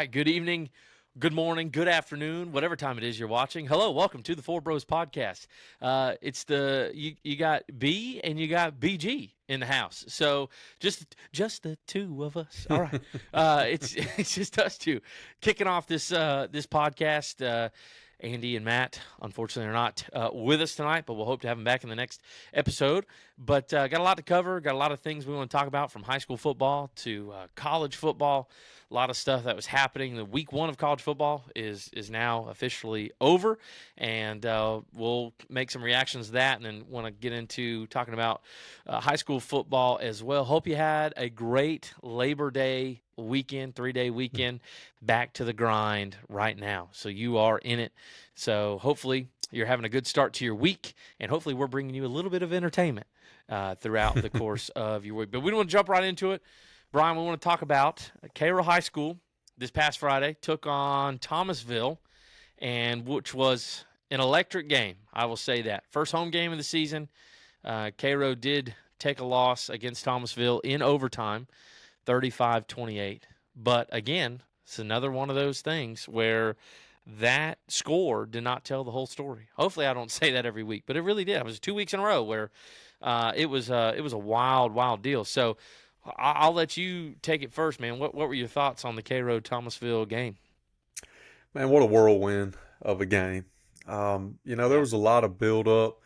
right, good evening, good morning, good afternoon, whatever time it is you're watching. Hello, welcome to the Four Bros Podcast. It's you got B and you got BG in the house, so just the two of us. All right, it's just us two kicking off this podcast. Andy and Matt, unfortunately, are not with us tonight, but we'll hope to have them back in the next episode. But got a lot to cover, got a lot of things we want to talk about, from high school football to college football. A lot of stuff that was happening. The week one of college football is now officially over, and we'll make some reactions to that, and then want to get into talking about high school football as well. Hope you had a great Labor Day weekend, 3-day weekend. Back to the grind right now, so you are in it. So hopefully you're having a good start to your week, and hopefully we're bringing you a little bit of entertainment throughout the course of your week. But we don't want to jump right into it. Bryan, we want to talk about Cairo High School this past Friday took on Thomasville, and which was an electric game. I will say that. First home game of the season. Cairo did take a loss against Thomasville in overtime, 35-28. But again, it's another one of those things where that score did not tell the whole story. Hopefully I don't say that every week, but it really did. It was 2 weeks in a row where it was a wild deal. So I'll let you take it first, man. What were your thoughts on the Cairo-Thomasville game? Man, what a whirlwind of a game. There was a lot of build-up.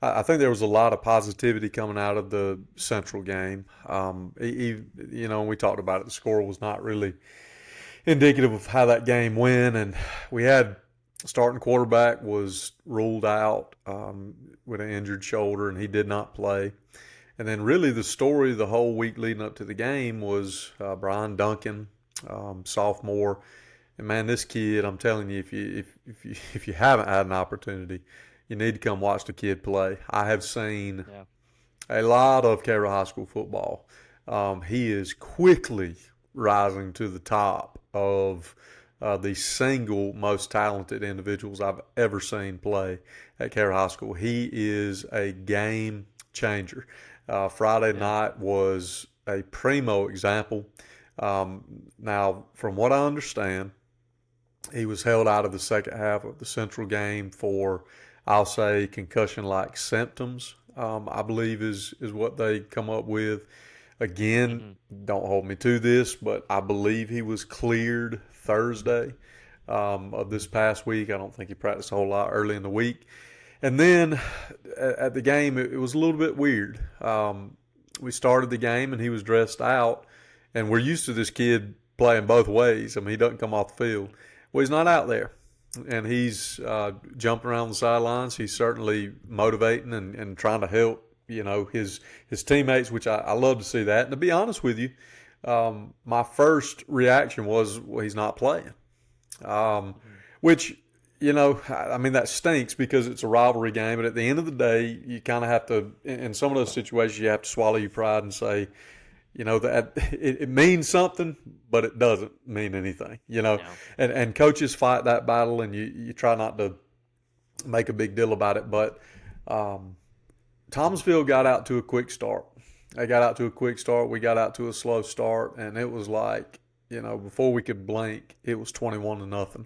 I think there was a lot of positivity coming out of the Central game. We talked about it. The score was not really indicative of how that game went, and we had starting quarterback was ruled out with an injured shoulder, and he did not play. And then really the story the whole week leading up to the game was Bryan Duncan, sophomore. And man, this kid, I'm telling you, if you haven't had an opportunity, you need to come watch the kid play. I have seen a lot of Cairo High School football. He is quickly rising to the top of the single most talented individuals I've ever seen play at Cairo High School. He is a game changer. Friday night was a primo example. Now, from what I understand, he was held out of the second half of the Central game for, I'll say, concussion-like symptoms, I believe is what they come up with. Again, don't hold me to this, but I believe he was cleared Thursday of this past week. I don't think he practiced a whole lot early in the week. And then at the game, it was a little bit weird. We started the game, and he was dressed out, and we're used to this kid playing both ways. I mean, he doesn't come off the field. Well, he's not out there, and he's jumping around the sidelines. He's certainly motivating and trying to help, his teammates, which I love to see that. And to be honest with you, my first reaction was, well, he's not playing, which – that stinks because it's a rivalry game. But at the end of the day, you kind of have to, in some of those situations, you have to swallow your pride and say, that it means something, but it doesn't mean anything, And coaches fight that battle, and you try not to make a big deal about it. But Thomasville got out to a quick start. They got out to a quick start. We got out to a slow start, and it was like, before we could blink, it was 21-0.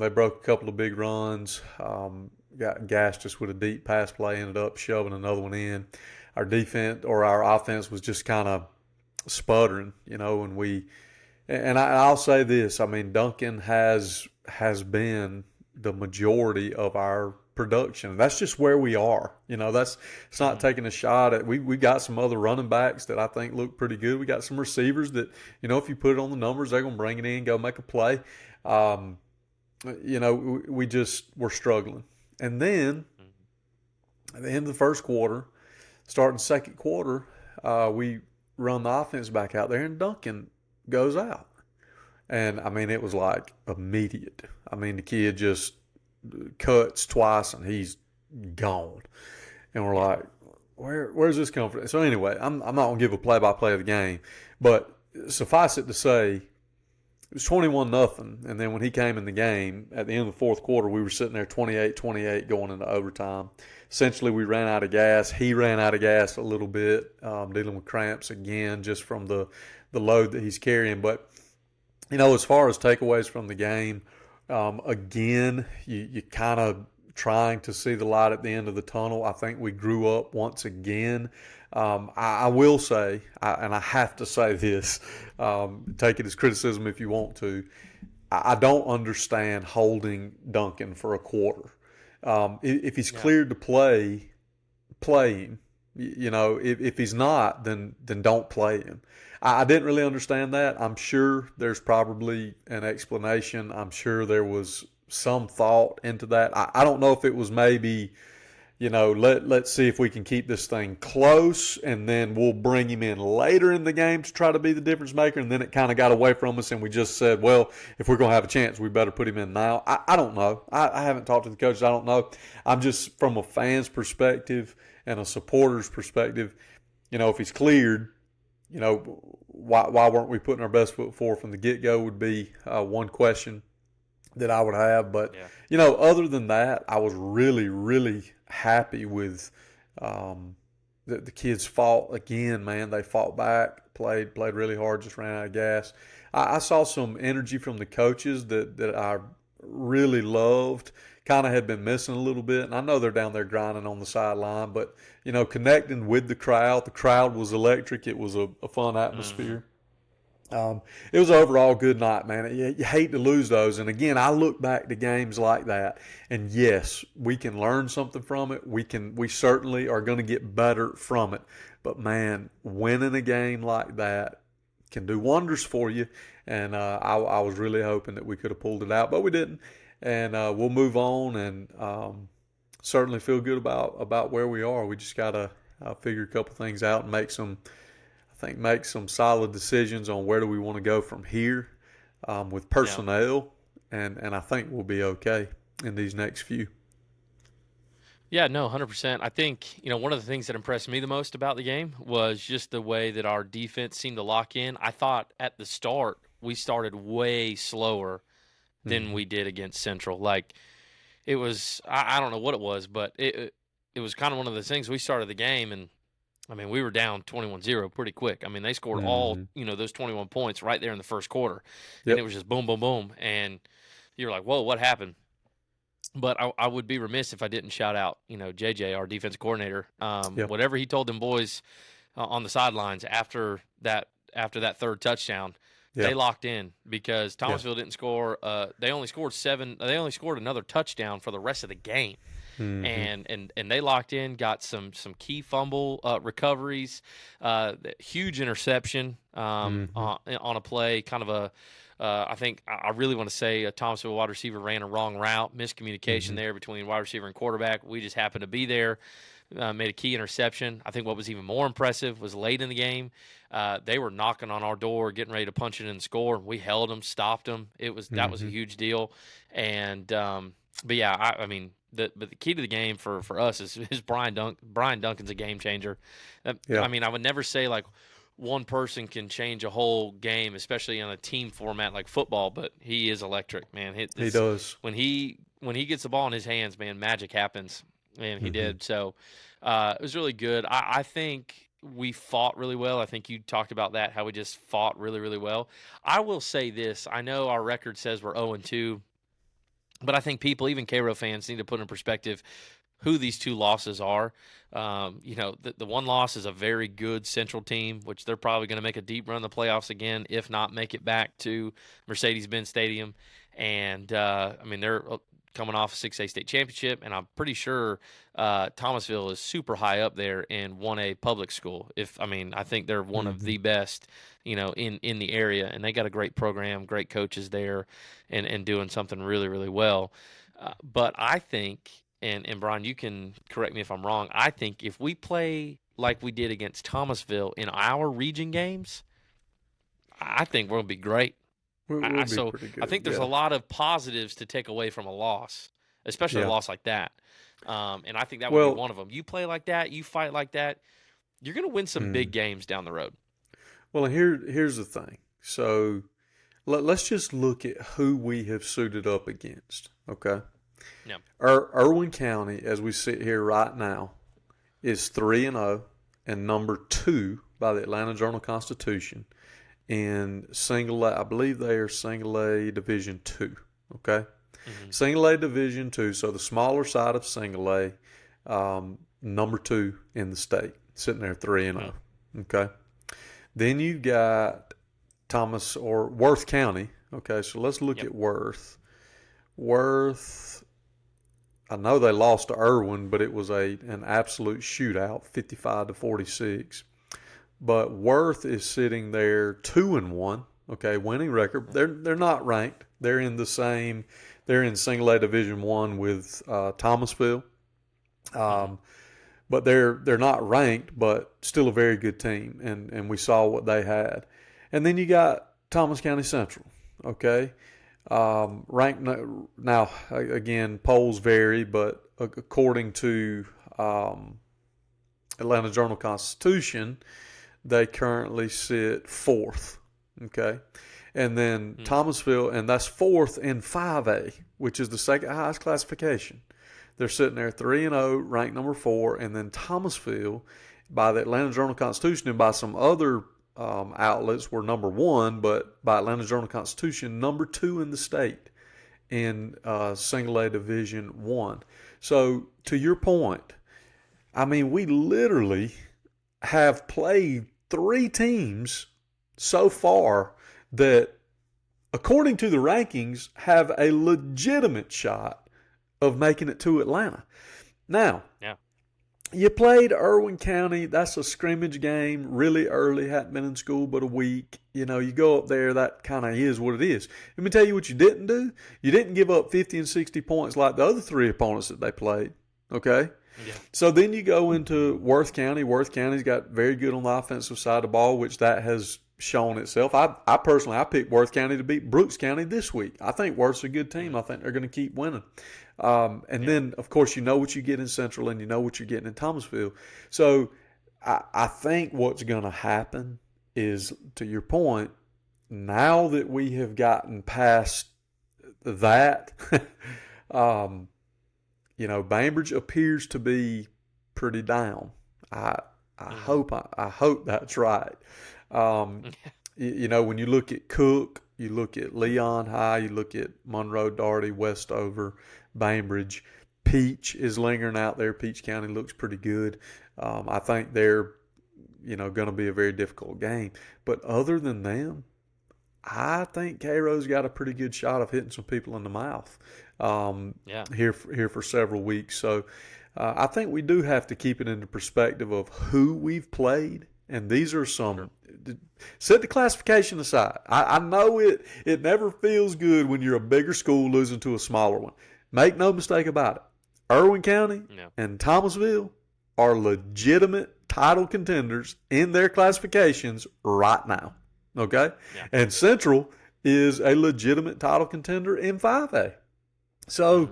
They broke a couple of big runs, got gashed us with a deep pass play, ended up shoving another one in. Our defense or our offense was just kind of sputtering, and I'll say this, I mean, Duncan has been the majority of our production. That's just where we are. It's not taking a shot at, we got some other running backs that I think look pretty good. We got some receivers that, if you put it on the numbers, they're going to bring it in, go make a play. We're struggling. And then at the end of the first quarter, starting second quarter, we run the offense back out there, and Duncan goes out. And, it was like immediate. The kid just cuts twice, and he's gone. And we're like, where's this come from? So anyway, I'm not going to give a play-by-play of the game. But suffice it to say, it was 21-0, and then when he came in the game, at the end of the fourth quarter, we were sitting there 28-28 going into overtime. Essentially, we ran out of gas. He ran out of gas a little bit, dealing with cramps again just from the load that he's carrying. But As far as takeaways from the game, again, you kind of trying to see the light at the end of the tunnel. I think we grew up once again. I will say, and I have to say this, take it as criticism if you want to. I don't understand holding Duncan for a quarter. If he's cleared to play him. If he's not, then don't play him. I didn't really understand that. I'm sure there's probably an explanation. I'm sure there was some thought into that. I don't know if it was maybe, let's see if we can keep this thing close, and then we'll bring him in later in the game to try to be the difference maker. And then it kind of got away from us, and we just said, well, if we're going to have a chance, we better put him in now. I don't know. I haven't talked to the coaches. I don't know. I'm just from a fan's perspective and a supporter's perspective, if he's cleared, why weren't we putting our best foot forward from the get-go would be one question that I would have. But, other than that, I was really, really happy with the kids fought again, man. They fought back, played really hard, just ran out of gas. I saw some energy from the coaches that I really loved. Kind of had been missing a little bit, and I know they're down there grinding on the sideline, but connecting with the crowd was electric. It was a fun atmosphere. It was an overall good night, man. You hate to lose those, and again, I look back to games like that, and yes, we can learn something from it. We certainly are going to get better from it, but man, winning a game like that can do wonders for you, and I was really hoping that we could have pulled it out, but we didn't. And we'll move on and certainly feel good about where we are. We just got to figure a couple things out and make some solid decisions on where do we want to go from here with personnel. Yeah. And I think we'll be okay in these next few. Yeah, no, 100%. I think, one of the things that impressed me the most about the game was just the way that our defense seemed to lock in. I thought at the start we started way slower than we did against Central. Like, it was, I don't know what it was, but it was kind of one of those things. We started the game, and, we were down 21-0 pretty quick. They scored all, those 21 points right there in the first quarter. Yep. And it was just boom, boom, boom. And you're like, whoa, what happened? But I would be remiss if I didn't shout out, JJ, our defense coordinator. Yep. Whatever he told them boys on the sidelines after that third touchdown, yeah, they locked in because Thomasville didn't score. They only scored 7. They only scored another touchdown for the rest of the game, and they locked in. Got some key fumble recoveries, huge interception on a play. Kind of a, I think I really want to say a Thomasville wide receiver ran a wrong route, miscommunication there between wide receiver and quarterback. We just happened to be there. Made a key interception. I think what was even more impressive was late in the game, they were knocking on our door, getting ready to punch it in and score, and we held them, stopped them. That was a huge deal. And but yeah, the key to the game for us is Bryan Duncan's a game changer. Yeah. I would never say like one person can change a whole game, especially on a team format like football, but he is electric, man. He does. When he gets the ball in his hands, man, magic happens. And he did. So it was really good. I think we fought really well. I think you talked about that, how we just fought really, really well. I will say this. I know our record says we're 0-2, but I think people, even Cairo fans, need to put in perspective who these two losses are. The one loss is a very good Central team, which they're probably going to make a deep run in the playoffs again, if not make it back to Mercedes-Benz Stadium. And, they're coming off a 6A state championship, and I'm pretty sure Thomasville is super high up there in 1A public school. I think they're one of the best, in the area, and they got a great program, great coaches there, and doing something really, really well. But I think, and Bryan, you can correct me if I'm wrong, I think if we play like we did against Thomasville in our region games, I think we're going to be great. I think there's a lot of positives to take away from a loss, especially a loss like that. And I think that would be one of them. You play like that, you fight like that, you're going to win some big games down the road. Well, here's the thing. So let's just look at who we have suited up against, okay? Yeah. Irwin County, as we sit here right now, is 3-0 and number 2 by the Atlanta Journal-Constitution in single A. I believe they are single A Division II. Okay, Mm-hmm. single A Division II. So the smaller side of single A, number 2 in the state, sitting there 3-0. Okay, then you've got Thomas or Worth County. Okay, so let's look at Worth. Worth, I know they lost to Irwin, but it was an absolute shootout, 55-46. But Worth is sitting there 2-1. Okay, winning record. They're not ranked. They're in the same. They're in single A Division I with Thomasville. But they're not ranked, but still a very good team, and we saw what they had. And then you got Thomas County Central, okay? Ranked now, again, polls vary, but according to Atlanta Journal-Constitution, they currently sit 4th, okay? And then Thomasville, and that's 4th in 5A, which is the second highest classification. They're sitting there 3-0, ranked number 4, and then Thomasville, by the Atlanta Journal-Constitution and by some other outlets, were number 1, but by Atlanta Journal-Constitution, number 2 in the state in single A Division I. So to your point, I mean, we literally have played 3 teams so far that, according to the rankings, have a legitimate shot of making it to Atlanta. Now, you played Irwin County. That's a scrimmage game, really early, hadn't been in school but a week. You know, you go up there, that kind of is what it is. Let me tell you what you didn't do. You didn't give up 50 and 60 points like the other 3 opponents that they played, okay? Yeah. So then you go into Worth County. Worth County's got very good on the offensive side of the ball, which that has shown itself. I personally picked Worth County to beat Brooks County this week. I think Worth's a good team. I think they're going to keep winning. Then, of course, you know what you get in Central and you know what you're getting in Thomasville. So I think what's going to happen is, to your point, now that we have gotten past that, Bainbridge appears to be pretty down. I hope that's right. When you look at Cook, you look at Leon High, you look at Monroe, Daugherty, Westover, Bainbridge. Peach is lingering out there. Peach County looks pretty good. I think they're, going to be a very difficult game. But other than them, I think Cairo's got a pretty good shot of hitting some people in the mouth here for several weeks. So I think we do have to keep it into perspective of who we've played. And these are some set the classification aside. I know it never feels good when you're a bigger school losing to a smaller one. Make no mistake about it. Irwin County and Thomasville are legitimate title contenders in their classifications right now. Okay? Yeah. And Central is a legitimate title contender in 5A. So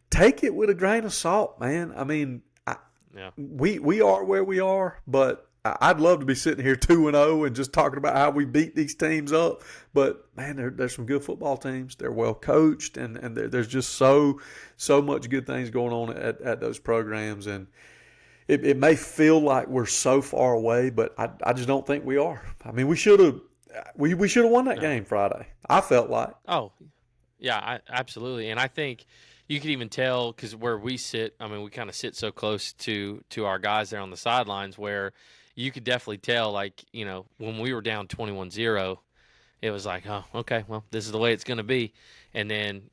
take it with a grain of salt, man. I mean, we are where we are, but I'd love to be sitting here 2-0 and just talking about how we beat these teams up. But, man, there's some good football teams. They're well coached, and there's just so much good things going on at those programs. And it may feel like we're so far away, but I just don't think we are. I mean, we should have won that game Friday, I felt like. Oh, yeah, absolutely. And I think you can even tell, because where we sit, I mean, we kind of sit so close to our guys there on the sidelines, where you could definitely tell, like, when we were down 21-0, it was like, oh, okay, well, this is the way it's going to be. And then,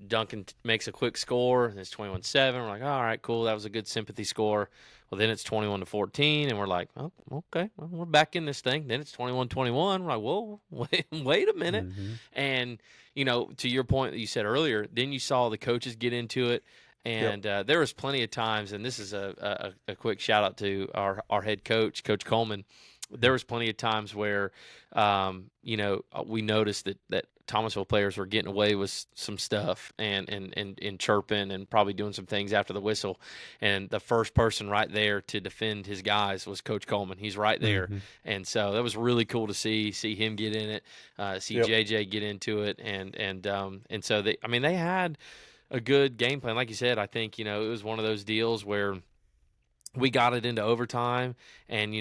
Duncan makes a quick score, and it's 21-7. We're like, all right, cool, that was a good sympathy score. Well, then it's 21-14, and we're like, oh, okay, well, we're back in this thing. Then it's 21-21. We're like, whoa, wait a minute. Mm-hmm. And, to your point that you said earlier, then you saw the coaches get into it. And there was plenty of times, and this is a quick shout out to our head coach, Coach Coleman. There was plenty of times where, we noticed that Thomasville players were getting away with some stuff and chirping and probably doing some things after the whistle. And the first person right there to defend his guys was Coach Coleman. He's right there. Mm-hmm. And so that was really cool to see him get in it, see JJ get into it. And so they had a good game plan. Like you said, I think, it was one of those deals where we got it into overtime, and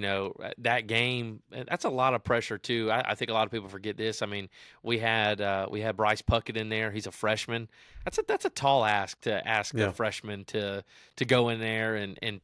that game, that's a lot of pressure too. I think a lot of people forget this. I mean, we had Bryce Puckett in there. He's a freshman. That's a tall ask to ask a Yeah. freshman to go in there and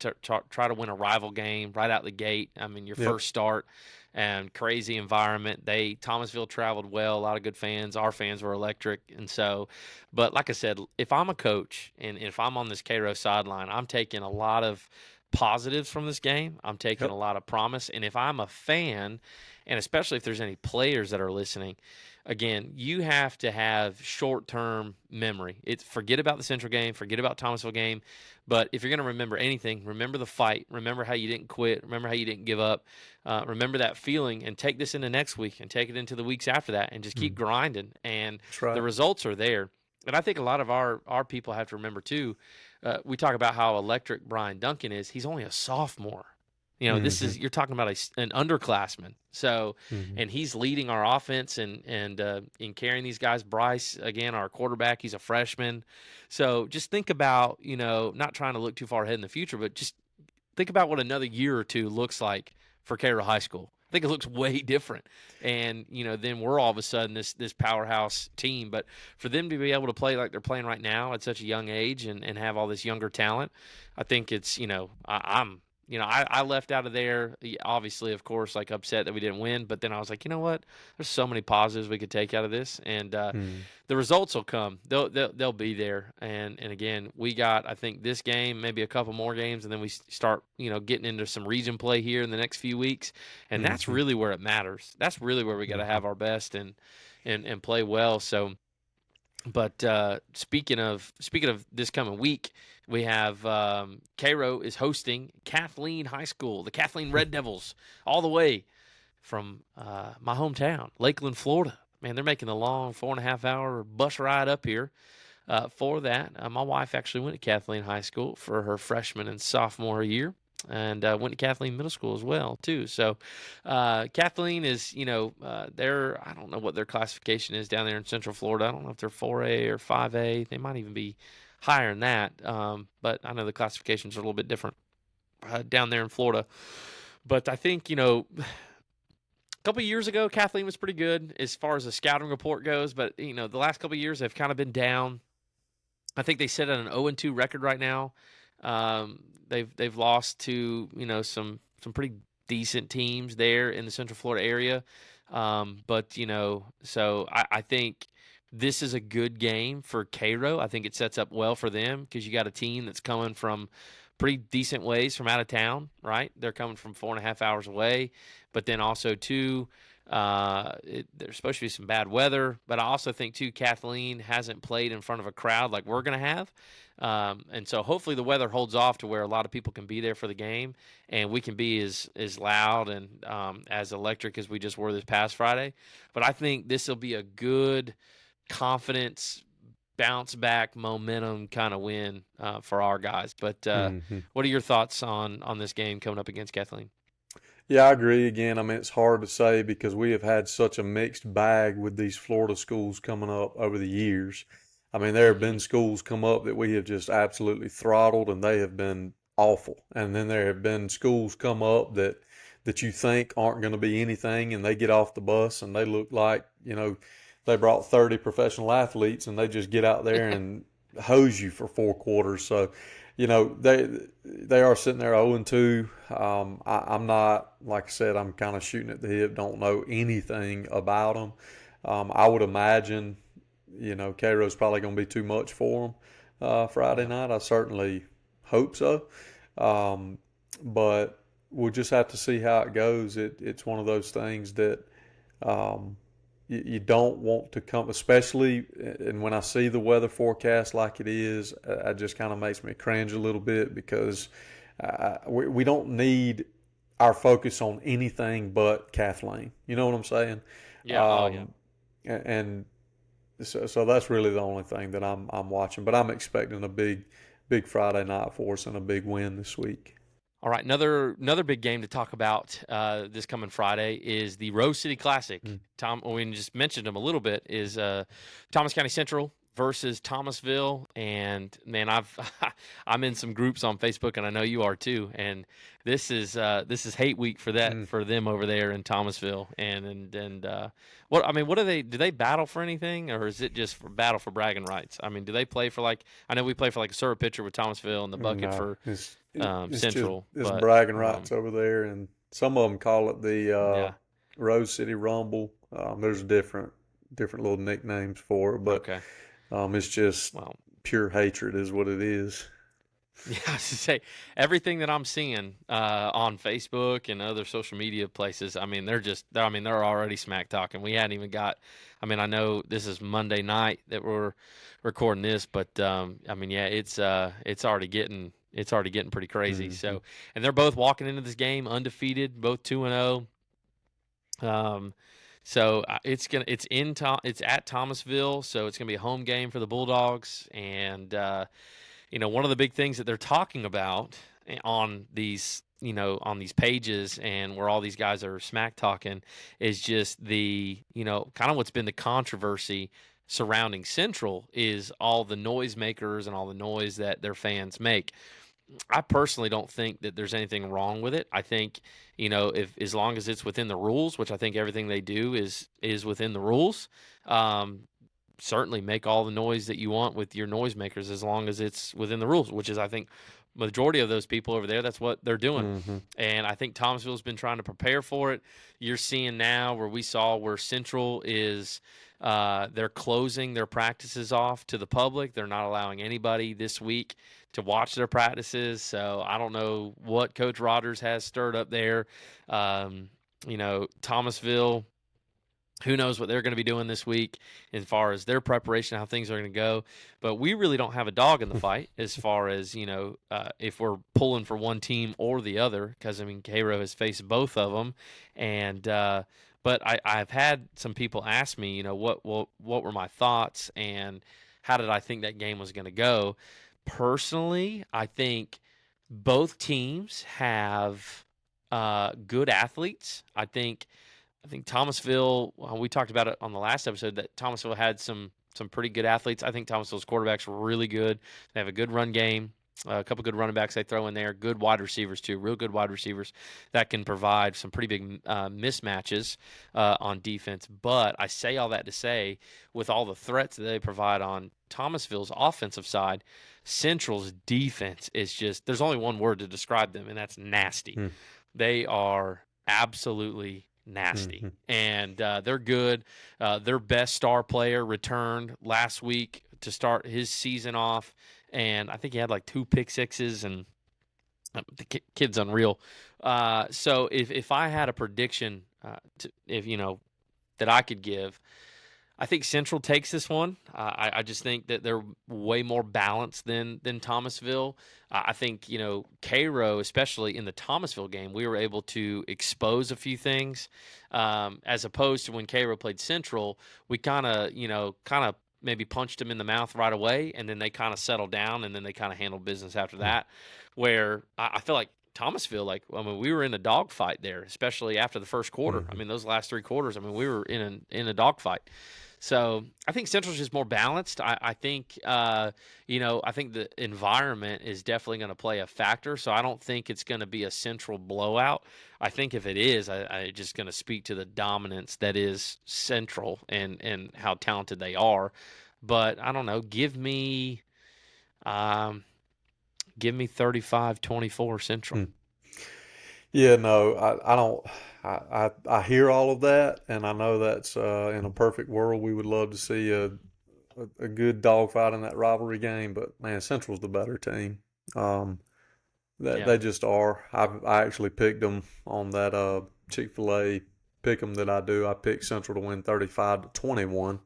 try to win a rival game right out the gate. I mean, your Yep. first start, and crazy environment. Thomasville traveled well, a lot of good fans. Our fans were electric, and so, but like I said, if I'm a coach and if I'm on this Cairo sideline, I'm taking a lot of positives from this game. I'm taking Yep. a lot of promise. And if I'm a fan, and especially if there's any players that are listening, again, you have to have short-term memory. It's forget about the Central game, forget about Thomasville game. But if you're going to remember anything, remember the fight. Remember how you didn't quit. Remember how you didn't give up. Remember that feeling, and take this into next week and take it into the weeks after that, and just keep Mm. grinding. And That's the right. results are there. And I think a lot of our people have to remember too. We talk about how electric Brian Duncan is. He's only a sophomore. This Hmm. is you're talking about an underclassman. So, Hmm. and he's leading our offense and in carrying these guys. Bryce, again, our quarterback, he's a freshman. So just think about not trying to look too far ahead in the future, but just think about what another year or two looks like for Cairo High School. I think it looks way different, and then we're all of a sudden this powerhouse team. But for them to be able to play like they're playing right now at such a young age and have all this younger talent, I think it's I left out of there, obviously, of course, like upset that we didn't win. But then I was like, you know what? There's so many positives we could take out of this, and Hmm. the results will come. They'll be there. And again, we got, I think, this game, maybe a couple more games, and then we start getting into some region play here in the next few weeks, and that's Hmm. really where it matters. That's really where we got to Hmm. have our best and play well. So. But speaking of this coming week, we have Cairo is hosting Kathleen High School, the Kathleen Red Devils, all the way from my hometown, Lakeland, Florida. Man, they're making the long 4.5 hour bus ride up here for that. My wife actually went to Kathleen High School for her freshman and sophomore year, and went to Kathleen Middle School as well too. So Kathleen is, they're, I don't know what their classification is down there in Central Florida. I don't know if they're 4A or 5A. They might even be higher than that. But I know the classifications are a little bit different down there in Florida. But I think, a couple of years ago, Kathleen was pretty good as far as the scouting report goes. But, the last couple of years have kind of been down. I think they sit at an 0-2 record right now. They've lost to some pretty decent teams there in the Central Florida area. But so I think this is a good game for Cairo. I think it sets up well for them because you got a team that's coming from pretty decent ways from out of town, right? They're coming from 4.5 hours away, but then also too. There's supposed to be some bad weather, but I also think too Kathleen hasn't played in front of a crowd like we're going to have, and so hopefully the weather holds off to where a lot of people can be there for the game, and we can be as loud and as electric as we just were this past Friday. But I think this will be a good confidence bounce back momentum kind of win for our guys. But Hmm. what are your thoughts on this game coming up against Kathleen? Yeah, I agree. Again, I mean, it's hard to say because we have had such a mixed bag with these Florida schools coming up over the years. I mean, there have Hmm. been schools come up that we have just absolutely throttled and they have been awful. And then there have been schools come up that you think aren't going to be anything and they get off the bus and they look like, they brought 30 professional athletes and they just get out there and hose you for 4 quarters. So, they are sitting there 0-2. I'm not, like I said, I'm kind of shooting at the hip. Don't know anything about them. I would imagine, Cairo's probably going to be too much for them Friday Yeah. night. I certainly hope so. Um, but we'll just have to see how it goes. It's one of those things that um, you don't want to come, especially, and when I see the weather forecast like it is, it just kind of makes me cringe a little bit because we don't need our focus on anything but Kathleen. You know what I'm saying? Yeah. Oh, yeah. Um, and so that's really the only thing that I'm watching. But I'm expecting a big Friday night for us and a big win this week. All right, another big game to talk about this coming Friday is the Rose City Classic. Mm. We just mentioned them a little bit. Is Thomas County Central versus Thomasville, and man, I'm in some groups on Facebook, and I know you are too. And this is hate week for for them over there in Thomasville. And what do they do? They battle for anything, or is it just for battle for bragging rights? I mean, do they play for like I know we play for like a syrup pitcher with Thomasville and the bucket No, for it's Central, it's but bragging rights over there, and some of them call it the yeah, Rose City Rumble. There's different little nicknames for it, but okay, it's just well. pure hatred is what it is. Yeah, I was to say everything that I'm seeing on Facebook and other social media places. I mean, they're already smack talking. We hadn't even got. I mean, I know this is Monday night that we're recording this, but I mean, yeah, it's already getting pretty crazy. Mm-hmm. So, and they're both walking into this game undefeated, both 2-0. So it's at Thomasville, so it's gonna be a home game for the Bulldogs, and one of the big things that they're talking about on these, on these pages and where all these guys are smack talking is just the, kind of what's been the controversy surrounding Central is all the noisemakers and all the noise that their fans make. I personally don't think that there's anything wrong with it. I think, if as long as it's within the rules, which I think everything they do is within the rules, certainly make all the noise that you want with your noisemakers as long as it's within the rules, which is, I think, majority of those people over there, that's what they're doing. Mm-hmm. And I think Thomasville's been trying to prepare for it. You're seeing now where Central is they're closing their practices off to the public. They're not allowing anybody this week to watch their practices. So I don't know what Coach Rodgers has stirred up there. Thomasville, who knows what they're going to be doing this week as far as their preparation, how things are going to go. But we really don't have a dog in the fight as far as, if we're pulling for one team or the other, because, I mean, Cairo has faced both of them. And, but I've had some people ask me, what were my thoughts and how did I think that game was going to go? Personally, I think both teams have good athletes. I think Thomasville, we talked about it on the last episode, that Thomasville had some pretty good athletes. I think Thomasville's quarterbacks were really good. They have a good run game, a couple good running backs they throw in there, good wide receivers too, real good wide receivers that can provide some pretty big mismatches on defense. But I say all that to say, with all the threats that they provide on Thomasville's offensive side, Central's defense is just, there's only one word to describe them, and that's nasty. They are absolutely nasty. And they're good. Their best star player returned last week to start his season off, and I think he had like 2 pick sixes, and the kid's unreal. So if I had a prediction, that I could give, I think Central takes this one. I just think that they're way more balanced than Thomasville. I think, Cairo, especially in the Thomasville game, we were able to expose a few things, as opposed to when Cairo played Central. We kind of maybe punched them in the mouth right away, and then they kind of settled down, and then they kind of handled business after that. Where I feel like Thomasville, we were in a dogfight there, especially after the first quarter. I mean, those last 3 quarters, we were in a dogfight. So I think Central's just more balanced. I think, I think the environment is definitely going to play a factor. So I don't think it's going to be a Central blowout. I think if it is, I just going to speak to the dominance that is Central and how talented they are. But I don't know. Give me 35-24 Central. Yeah, no, I don't. I hear all of that, and I know that's in a perfect world we would love to see a good dogfight in that rivalry game. But man, Central's the better team. They just are. I actually picked them on that Chick-fil-A pick 'em that I do. I picked Central to win 35-21.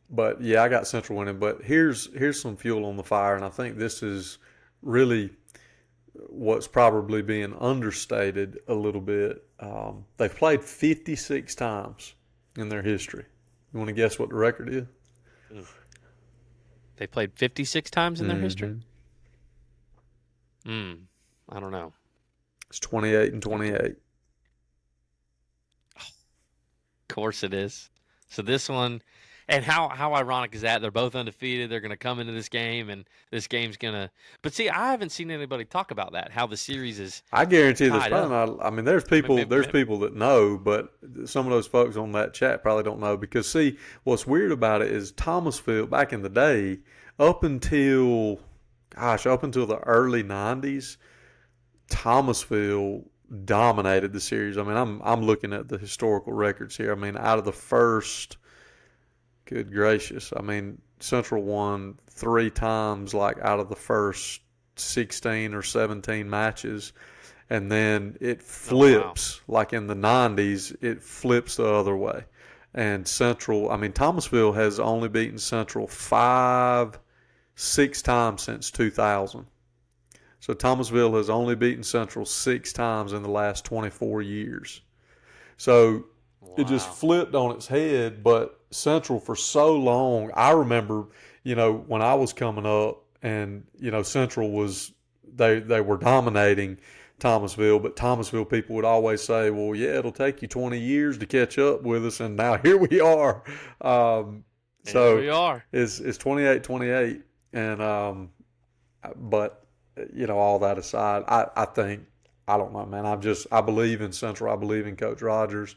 But yeah, I got Central winning. But here's some fuel on the fire, and I think this is really what's probably being understated a little bit. They've played 56 times in their history. You want to guess what the record is? They played 56 times in their history? I don't know. It's 28-28. Of course it is. So this one, And how ironic is that? They're both undefeated. They're going to come into this game, and this game's going to. But see, I haven't seen anybody talk about that. How the series is I guarantee there's tied up. probably not. I mean, there's people. There's people that know, but some of those folks on that chat probably don't know because see, what's weird about it is Thomasville back in the day, up until the early '90s, Thomasville dominated the series. I mean, I'm looking at the historical records here. I mean, out of the first. Good gracious. I mean, Central won 3 times, like out of the first 16 or 17 matches. And then it flips, like in the 90s, it flips the other way. And Central, I mean, Thomasville has only beaten Central 6 times since 2000. So Thomasville has only beaten Central 6 times in the last 24 years. So it just flipped on its head, but Central for so long, I remember, when I was coming up and, Central was, they were dominating Thomasville, but Thomasville people would always say, well, yeah, it'll take you 20 years to catch up with us, and now here we are. So here we are. It's 28-28, and but, all that aside, I think, I don't know, man, I believe in Central. I believe in Coach Rogers.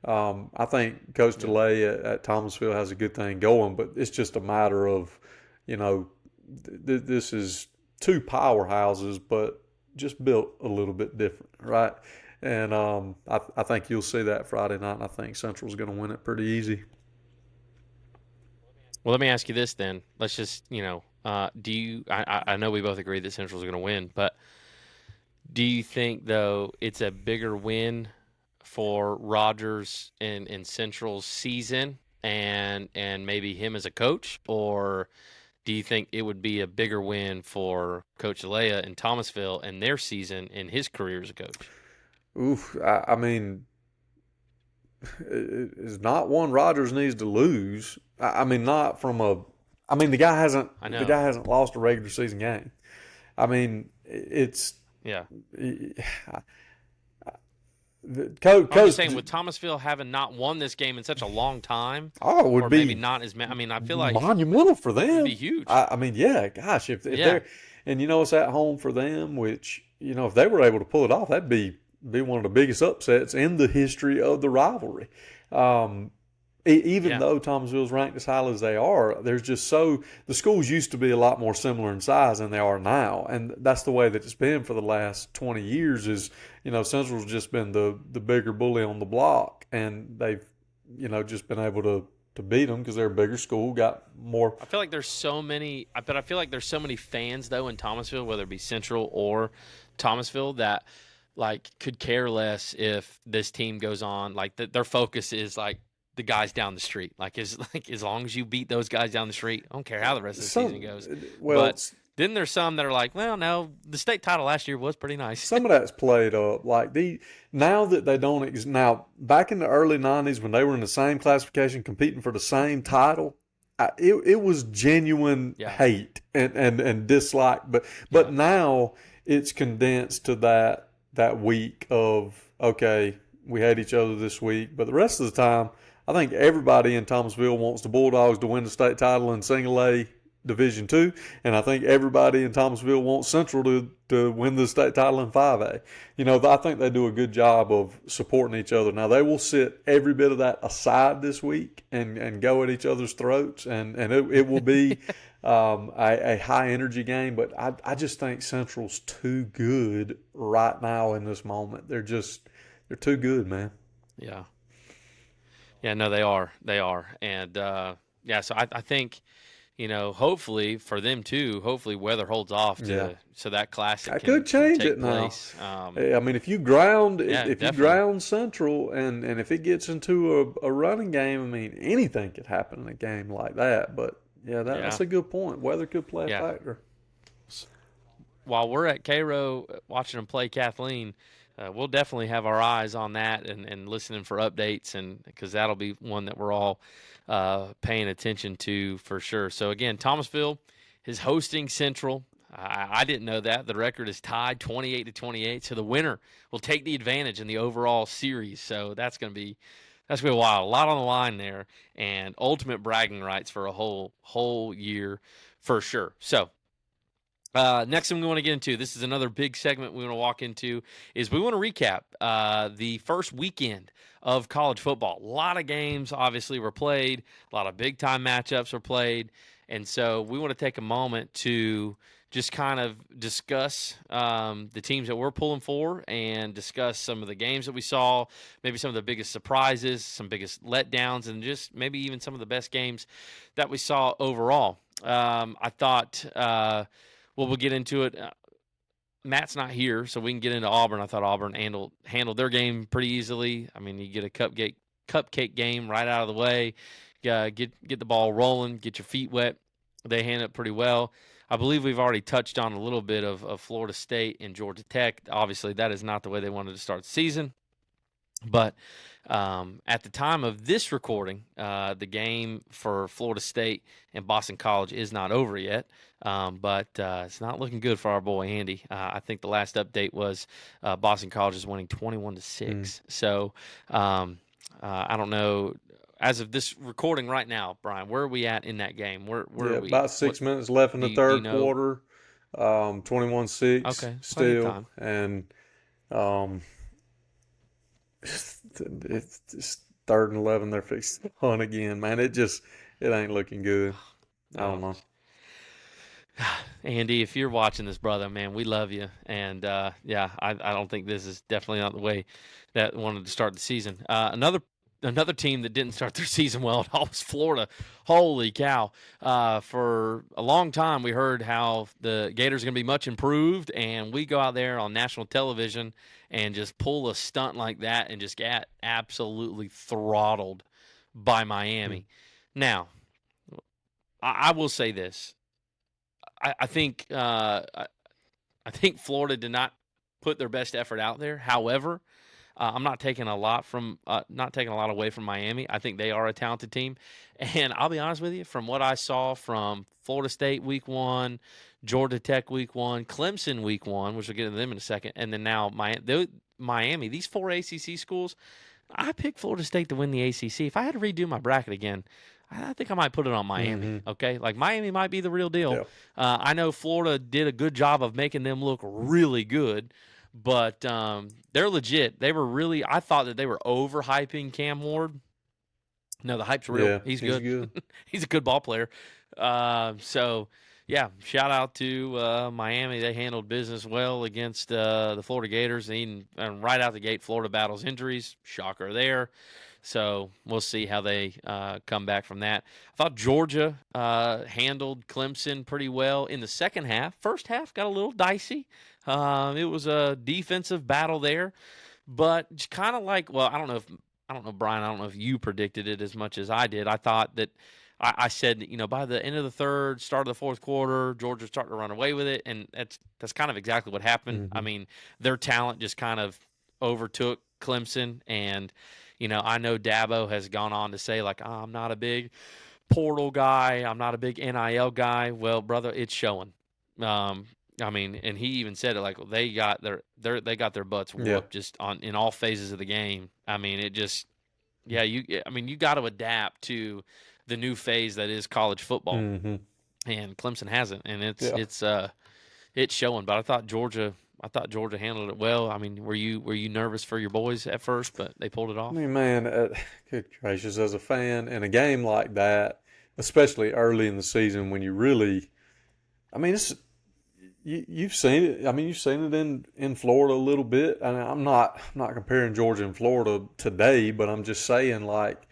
I think Coach DeLay at Thomasville has a good thing going, but it's just a matter of, this is 2 powerhouses, but just built a little bit different, right? And I think you'll see that Friday night, and I think Central's going to win it pretty easy. Well, let me ask you this then. Let's just, do you – I know we both agree that Central's going to win, but do you think, though, it's a bigger win – for Rogers in Central's season and maybe him as a coach, or do you think it would be a bigger win for Coach Alea in Thomasville and their season in his career as a coach? Oof, I mean, it's not one Rogers needs to lose. I mean, not from a. I mean, the guy hasn't lost a regular season game. I mean, it's I'm just saying, with Thomasville having not won this game in such a long time, it would be maybe not as. I mean, I feel like monumental for them. It'd be huge. I mean, yeah, gosh, if they're, and it's at home for them, which if they were able to pull it off, that'd be one of the biggest upsets in the history of the rivalry. Even though Thomasville's ranked as highly as they are, there's just the schools used to be a lot more similar in size than they are now. And that's the way that it's been for the last 20 years is, Central's just been the bigger bully on the block. And they've, just been able to beat them because they're a bigger school, got more. I feel like there's so many fans, though, in Thomasville, whether it be Central or Thomasville, that, like, could care less if this team goes on. Like, their focus is, like, the guys down the street. As long as you beat those guys down the street, I don't care how the rest of the season goes. But then there's some that are like, well, no, the state title last year was pretty nice. Some of that's played up. Now that they don't now back in the early 90s when they were in the same classification competing for the same title, it was genuine hate and dislike. But now it's condensed to that week of, okay, we hate each other this week, but the rest of the time, I think everybody in Thomasville wants the Bulldogs to win the state title in Single A Division II, and I think everybody in Thomasville wants Central to win the state title in 5A. I think they do a good job of supporting each other. Now, they will sit every bit of that aside this week and go at each other's throats, and it will be a high-energy game, but I just think Central's too good right now in this moment. They're too good, man. Yeah. Yeah, no, they are. They are. And, so I think, hopefully for them too, weather holds off so that classic could change take it place. Now. I mean, if you ground you ground Central and if it gets into a running game, I mean, anything could happen in a game like that. But, that's a good point. Weather could play a factor. While we're at Cairo watching them play Kathleen, we'll definitely have our eyes on that and listening for updates, and because that'll be one that we're all paying attention to for sure. So, again, Thomasville is hosting Central. I didn't know that. The record is tied 28-28, so the winner will take the advantage in the overall series. So that's going to be That's gonna be wild. A lot on the line there, and ultimate bragging rights for a whole year for sure. So next thing we want to get into, this is another big segment we want to walk into, is we want to recap the first weekend of college football. A lot of games obviously were played, a lot of big time matchups were played, and so we want to take a moment to just kind of discuss the teams that we're pulling for and discuss some of the games that we saw, maybe some of the biggest surprises, some biggest letdowns, and just maybe even some of the best games that we saw overall. I thought well, we'll get into it. Matt's not here, so we can get into Auburn. I thought Auburn handled their game pretty easily. I mean, you get a cupcake game right out of the way. Get the ball rolling, get your feet wet. They handled it pretty well. I believe we've already touched on a little bit of Florida State and Georgia Tech. Obviously, that is not the way they wanted to start the season. But at the time of this recording, the game for Florida State and Boston College is not over yet. But it's not looking good for our boy Andy. I think the last update was Boston College is winning 21-6. So I don't know. As of this recording right now, Brian, where are we at in that game? Where are we? About 6 minutes left in the third quarter. 21-6. Okay, still, and it's 3rd and 11. They're fixing to punt again, man. It ain't looking good. I don't know. Andy, if you're watching this, brother, man, we love you. And, yeah, I don't think this is definitely not the way that wanted to start the season. Another team that didn't start their season well at all was Florida. Holy cow. For a long time, we heard how the Gators are going to be much improved, and we go out there on national television and just pull a stunt like that and just get absolutely throttled by Miami. Now, I will say this. I think Florida did not put their best effort out there. However, I'm not taking a lot away from Miami. I think they are a talented team, and I'll be honest with you. From what I saw from Florida State week 1, Georgia Tech week 1, Clemson week 1, which we'll get into them in a second, and then now Miami. These 4 ACC schools, I picked Florida State to win the ACC. If I had to redo my bracket again, I think I might put it on Miami, okay? Like, Miami might be the real deal. Yeah. I know Florida did a good job of making them look really good, but they're legit. I thought that they were overhyping Cam Ward. No, the hype's real. Yeah, he's good. He's a good ball player. So, yeah, shout out to Miami. They handled business well against the Florida Gators. And right out the gate, Florida battles injuries. Shocker there. So we'll see how they come back from that. I thought Georgia handled Clemson pretty well in the second half. First half got a little dicey. It was a defensive battle there, but kind of like, well, I don't know, Brian. I don't know if you predicted it as much as I did. I thought that I said that, by the end of the third, start of the fourth quarter, Georgia's starting to run away with it, and that's kind of exactly what happened. I mean, their talent just kind of overtook Clemson, and I know Dabo has gone on to say, like, I'm not a big portal guy. I'm not a big NIL guy. Well, brother, it's showing. I mean, and he even said it, like, they got their butts whooped just in all phases of the game. I mean, it just, you got to adapt to the new phase that is college football, and Clemson hasn't, and it's showing. But I thought Georgia handled it well. I mean, were you nervous for your boys at first, but they pulled it off? I mean, man, good gracious, as a fan in a game like that, especially early in the season when you really, I mean, you've seen it. I mean, you've seen it in Florida a little bit. And I'm not comparing Georgia and Florida today, but I'm just saying, like,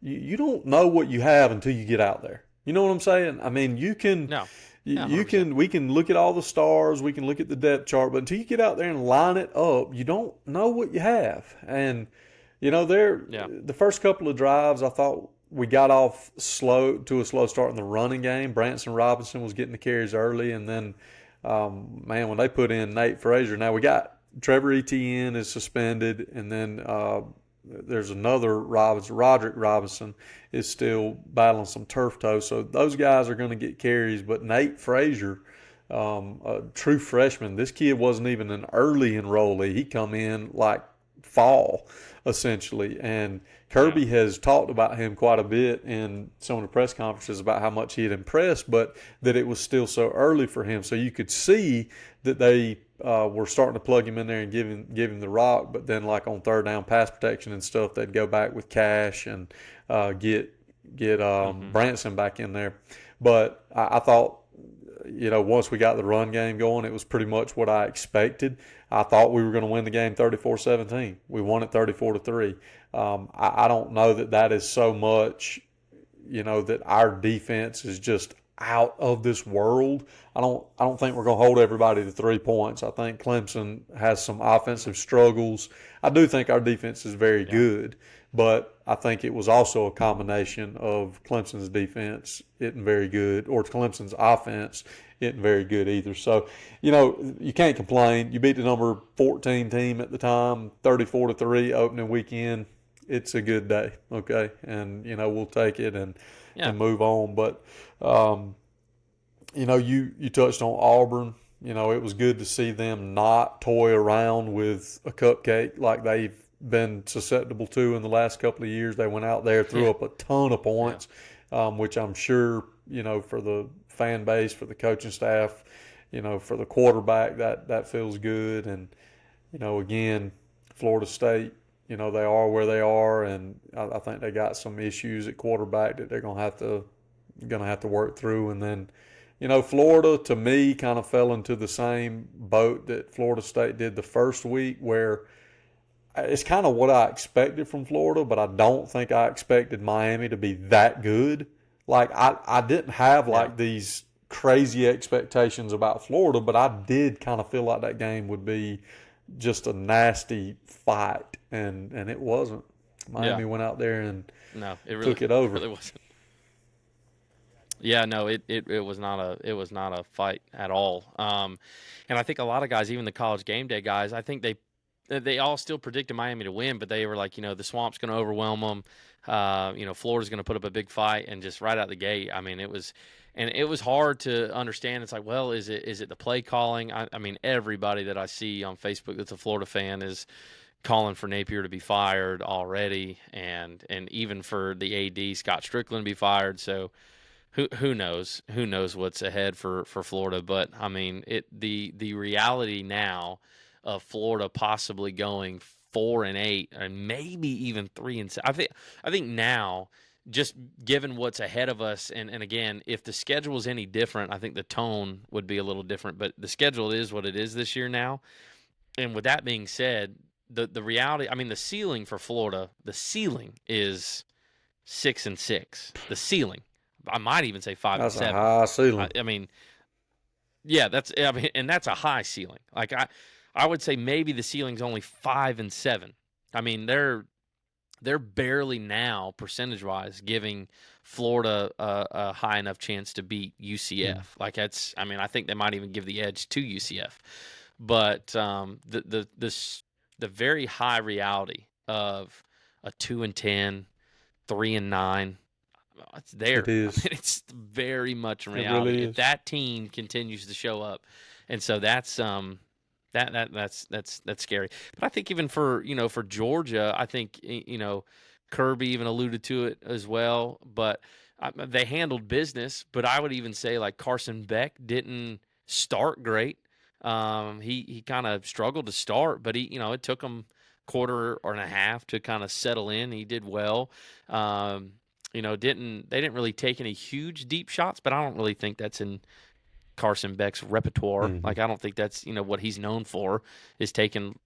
you don't know what you have until you get out there. You know what I'm saying? I mean, you can. No. We can look at all the stars, we can look at the depth chart, but until you get out there and line it up, you don't know what you have. And the first couple of drives, I thought we got off a slow start in the running game. Branson Robinson was getting the carries early, and then when they put in Nate Frazier, now we got Trevor Etienne is suspended, and then there's another Roderick Robinson is still battling some turf toe. So those guys are going to get carries. But Nate Frazier, a true freshman, this kid wasn't even an early enrollee. He come in like fall, essentially. And Kirby has talked about him quite a bit in some of the press conferences about how much he had impressed, but that it was still so early for him. So you could see that they were starting to plug him in there and give him the rock, but then like on third down pass protection and stuff, they'd go back with Cash and get Branson back in there. But I thought, once we got the run game going, it was pretty much what I expected. I thought we were going to win the game 34-17. We won it 34-3. I don't know that is so much, that our defense is just out of this world. I don't think we're going to hold everybody to 3 points. I think Clemson has some offensive struggles. I do think our defense is very good, but I think it was also a combination of Clemson's defense isn't very good, or Clemson's offense isn't very good either. So, you can't complain. You beat the number 14 team at the time, 34-3 opening weekend. It's a good day, okay? And, we'll take it and move on. But, you touched on Auburn. It was good to see them not toy around with a cupcake like they've been susceptible to in the last couple of years. They went out there, threw up a ton of points, which I'm sure, for the fan base, for the coaching staff, for the quarterback, that feels good. And, again, Florida State, they are where they are, and I think they got some issues at quarterback that they're gonna have to work through. And then, Florida, to me, kind of fell into the same boat that Florida State did the first week, where it's kind of what I expected from Florida, but I don't think I expected Miami to be that good. Like, I didn't have these crazy expectations about Florida, but I did kind of feel like that game would be just a nasty fight, and it wasn't. Miami went out there and took it over. It really wasn't. Yeah, no, it was not a fight at all. And I think a lot of guys, even the College Game Day guys, I think they all still predicted Miami to win, but they were like, the swamp's going to overwhelm them. Florida's going to put up a big fight, and just right out the gate, I mean, it was hard to understand. It's like, well, is it the play calling? I mean, everybody that I see on Facebook that's a Florida fan is calling for Napier to be fired already, and even for the AD Scott Strickland to be fired. So who knows what's ahead for Florida? But I mean, the reality now of Florida possibly going 4-8 and maybe even 3-7. I think now, just given what's ahead of us, and again, if the schedule is any different, I think the tone would be a little different. But the schedule is what it is this year now. And with that being said, the reality, I mean, the ceiling for Florida, the ceiling is 6-6. The ceiling, I might even say 5-7. That's a high ceiling. I mean, and that's a high ceiling. Like I would say maybe the ceiling's only 5-7. I mean, they're barely now, percentage-wise, giving Florida a high enough chance to beat UCF. Like I think they might even give the edge to UCF. But the very high reality of a 2-10, 3-9, it's there. It is. I mean, it's very much a reality. It really if that team continues to show up, and so that's scary. But I think even for Georgia, I think Kirby even alluded to it as well. But they handled business. But I would even say like Carson Beck didn't start great. He kind of struggled to start, but it took him quarter or and a half to kind of settle in. He did well. They didn't really take any huge deep shots, but I don't really think that's in Carson Beck's repertoire. Like, I don't think that's, what he's known for, is taking,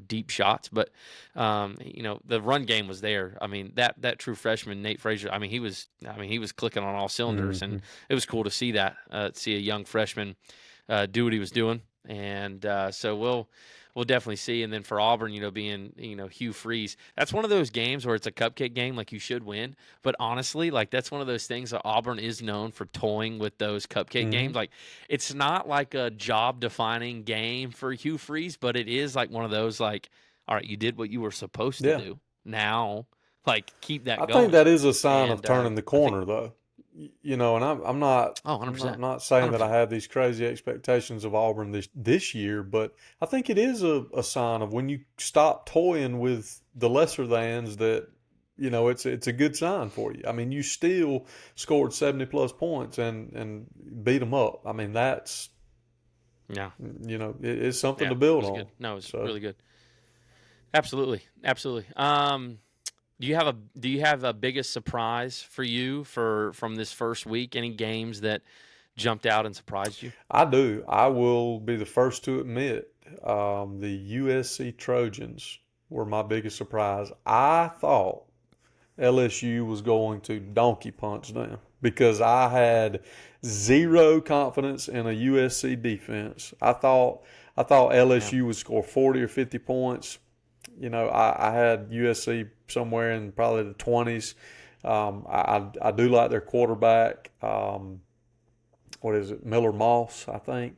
deep shots. But, the run game was there. I mean, that true freshman, Nate Frazier, he was clicking on all cylinders, and it was cool to see that, see a young freshman do what he was doing. And so we'll definitely see. And then for Auburn, being, Hugh Freeze, that's one of those games where it's a cupcake game, like you should win. But honestly, like, that's one of those things that Auburn is known for toying with those cupcake games. Like, it's not like a job-defining game for Hugh Freeze, but it is like one of those, like, all right, you did what you were supposed to do. Now, like, keep that going. I think that is a sign of turning the corner, though. you know, and I'm not, Oh, I'm 100%. not saying that I 100%. have these crazy expectations of Auburn this year, but I think it is a sign of when you stop toying with the lesser thans that, you know, it's a good sign for you. I mean, you still scored 70 plus points and beat them up. I mean, that's, Yeah. you know, it's something Yeah. to It build was on. good. No, it was So really good. Absolutely. Absolutely. Do you have a biggest surprise for you from this first week? Any games that jumped out and surprised you? I do. I will be the first to admit the USC Trojans were my biggest surprise. I thought LSU was going to donkey punch them because I had zero confidence in a USC defense. I thought Yeah. LSU would score 40 or 50 points. You know, I had USC somewhere in probably the 20s. I do like their quarterback. What is it? Miller Moss, I think.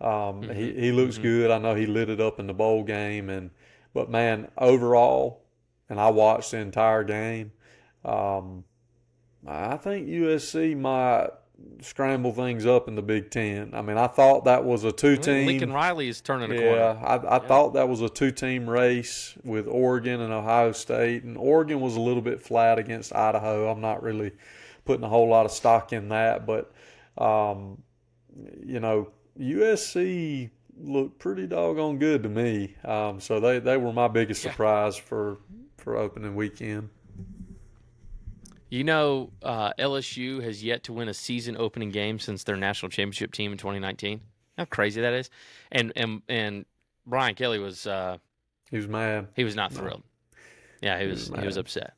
Mm-hmm. He looks Mm-hmm. good. I know he lit it up in the bowl game, but man, overall, and I watched the entire game. Um, I think USC might scramble things up in the Big Ten. I mean, I thought that was a two I think Lincoln team. Riley is turning a corner. Yeah, I Yeah. thought that was a two-team race with Oregon and Ohio State, and Oregon was a little bit flat against Idaho. I'm not really putting a whole lot of stock in that, but um, you know, USC looked pretty doggone good to me. So they were my biggest Yeah. surprise for opening weekend. You know, LSU has yet to win a season opening game since their national championship team in 2019. How crazy that is! And Brian Kelly He was mad. he was not No, thrilled. Yeah, he was he was mad. upset.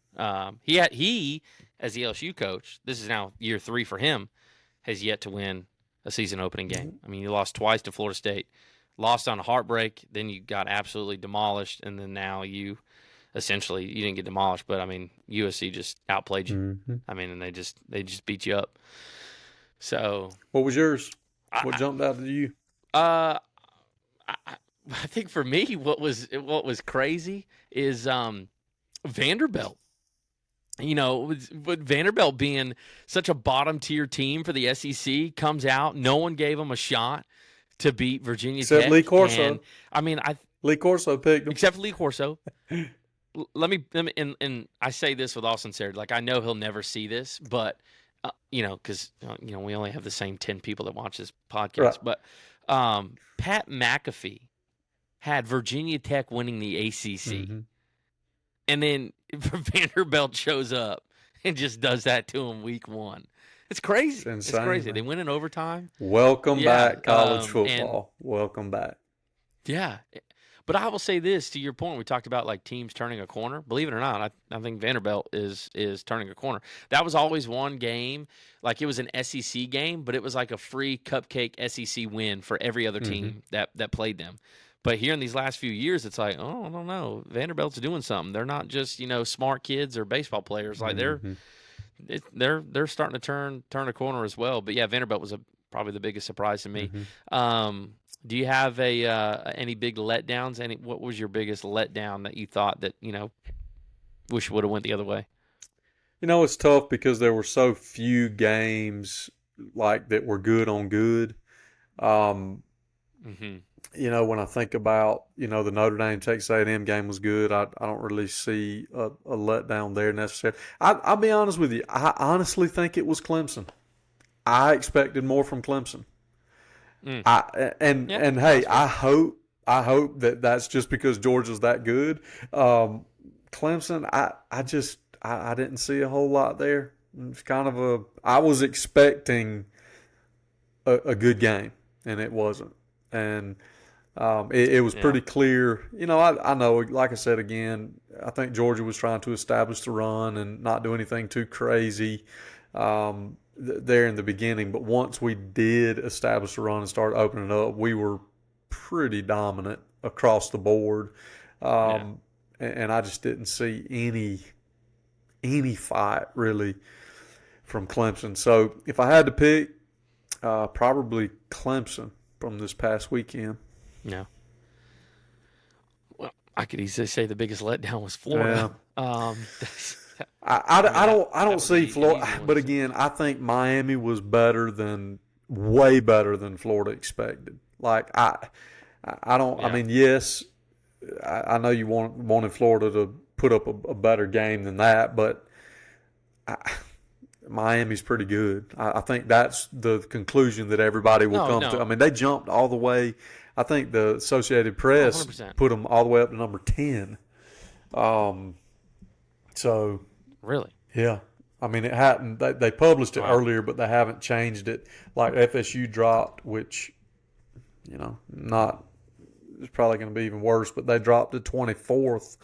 He as the LSU coach, this is now year 3 for him, has yet to win a season opening game. I mean, you lost twice to Florida State, lost on a heartbreak, then you got absolutely demolished, and then now you essentially you didn't get demolished, but I mean USC just outplayed you. Mm-hmm. I mean, and they just beat you up. So What was yours? What I jumped out to you? uh I, I think for me what was crazy is Vanderbilt. You know, with Vanderbilt being such a bottom tier team for the SEC, comes out, no one gave them a shot to beat Virginia Except Lee Tech, and Corso. I mean, Lee Corso picked him. except for Lee Corso. Let me and I say this with all sincerity. Like, I know he'll never see this, but you know, because you know we only have the same 10 people that watch this Right. podcast. But Pat McAfee had Virginia Tech winning the ACC, Mm-hmm. and then Vanderbilt shows up and just does that to him week 1. It's crazy. It's insane, It's crazy. man. They win in overtime. Welcome Yeah, back, college and football. Welcome back. yeah. But I will say this to your point. We talked about like teams turning a corner. Believe it or not, I think Vanderbilt is turning a corner. That was always one game, like it was an SEC game, but it was like a free cupcake SEC win for every other Mm-hmm. team that played them. But here in these last few years, it's like, oh, I don't know, Vanderbilt's doing something. They're not just smart kids or baseball players. Like Mm-hmm. they're starting to turn a corner as well. But yeah, Vanderbilt was probably the biggest surprise to me. Mm-hmm. Do you have any big letdowns? What was your biggest letdown that you thought that wish would have went the other way? You know, it's tough because there were so few games like that were good on good. Um, Mm-hmm. you know, when I think about, you know, the Notre Dame Texas A&M game was good. I don't really see a letdown there necessarily. I'll be honest with you. I honestly think it was Clemson. I expected more from Clemson. Mm. And Yeah, hey, that's fair. I hope that that's just because Georgia's that good. Clemson, I didn't see a whole lot there. It's kind of I was expecting a good game, and it wasn't. And it was Yeah, pretty clear. You know, I know, like I said again, I think Georgia was trying to establish the run and not do anything too crazy there in the beginning. But once we did establish the run and start opening up, we were pretty dominant across the board. yeah. And I just didn't see any fight really from Clemson. So if I had to pick, probably Clemson from this past weekend. Yeah. Well, I could easily say the biggest letdown was Yeah. Florida. I don't see Florida, but So. again, I think Miami was way better than Florida expected. Like I don't. I Yeah. mean, yes, I know you wanted Florida to put up a better game than that, but Miami's pretty good. I think that's the conclusion that everybody will come to. I mean, they jumped all the way. I think the Associated Press 100%. put them all the way up to number 10. So Really? yeah, I mean it hadn't. They published it earlier, but they haven't changed it. Like FSU dropped, which not. It's probably going to be even worse, but they dropped to 24th.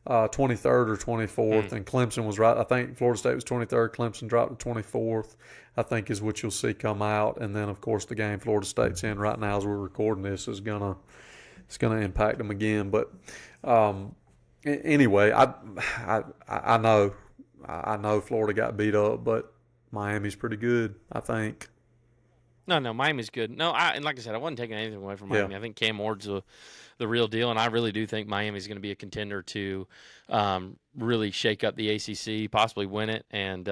23rd or 24th, and Clemson was right. I think Florida State was 23rd. Clemson dropped to 24th, I think is what you'll see come out. And then, of course, the game Florida State's in right now as we're recording this is gonna impact them again. But anyway, I know Florida got beat up, but Miami's pretty good, I think. No, Miami's good. No, and like I said, I wasn't taking anything away from Miami. Yeah. I think Cam Ward's the real deal, and I really do think Miami's going to be a contender to really shake up the ACC, possibly win it, and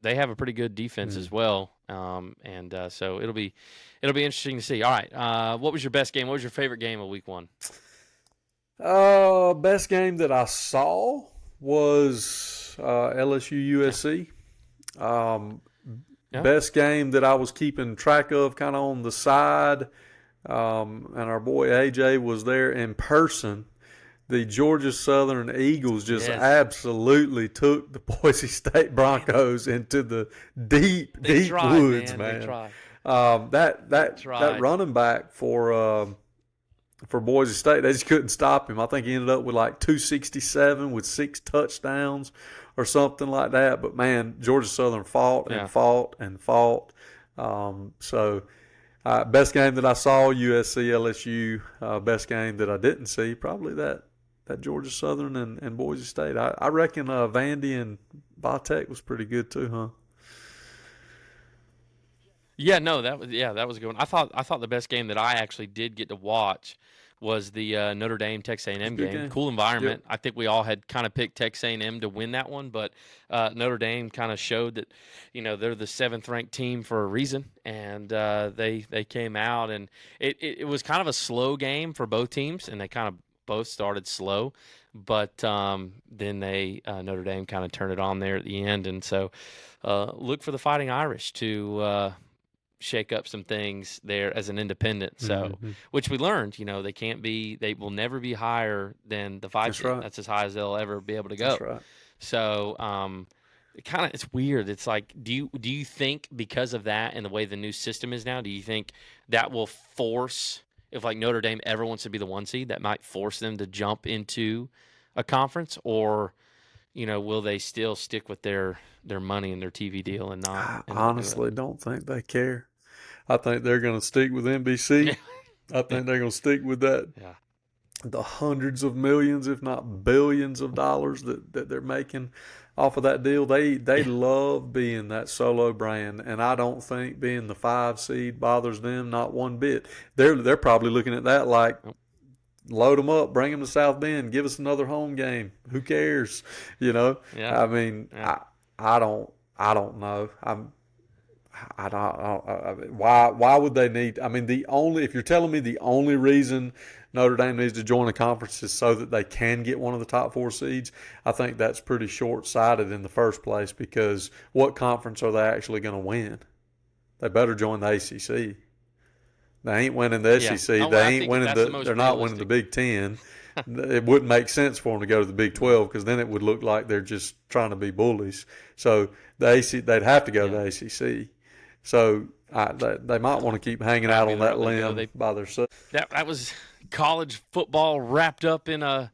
they have a pretty good defense as well, so it'll be interesting to see. All right, what was your best game? What was your favorite game of Week 1? Best game that I saw was LSU USC. Best game that I was keeping track of kind of on the side, and our boy AJ was there in person. The Georgia Southern Eagles just absolutely took the Boise State Broncos into the deep woods, man. They tried. That running back for Boise State, they just couldn't stop him. I think he ended up with like 267 with 6 touchdowns or something like that. But, man, Georgia Southern fought and fought and fought. Best game that I saw, USC, LSU. Best game that I didn't see, probably that Georgia Southern and Boise State. I reckon Vandy and Vitek was pretty good too, huh? Yeah, no, that was a good one. I thought the best game that I actually did get to watch was the Notre Dame Texas A&M game. Cool environment. Yep. I think we all had kind of picked Texas A&M to win that one, but Notre Dame kind of showed that they're the 7th ranked team for a reason, and they came out, and it was kind of a slow game for both teams, and they kind of both started slow, but then Notre Dame kind of turned it on there at the end, and so look for the Fighting Irish to shake up some things there as an independent. So, which we learned, they will never be higher than the 5 seed. That's as high as they'll ever be able to go. That's right. So, it's weird. It's like, do you think because of that and the way the new system is now, do you think that will force, if like Notre Dame ever wants to be the 1 seed, that might force them to jump into a conference, or will they still stick with their money and their TV deal and not? I honestly don't think they care. I think they're going to stick with NBC. I think they're going to stick with that. Yeah. The hundreds of millions, if not billions of dollars that they're making off of that deal. They love being that solo brand, and I don't think being the 5 seed bothers them not one bit. They're probably looking at that like, load them up, bring them to South Bend, give us another home game. Who cares? Yeah. I mean, yeah. I don't know. Why would they need? I mean, if you're telling me the only reason Notre Dame needs to join a conference is so that they can get one of the top 4 seeds, I think that's pretty short-sighted in the first place, because what conference are they actually going to win? They better join the ACC. They ain't winning the SEC. Yeah. They ain't winning they're not winning the Big Ten. It wouldn't make sense for them to go to the Big 12, because then it would look like they're just trying to be bullies. So they'd have to go to the ACC. So they might want to keep hanging out on that limb by themselves. That was college football wrapped up in a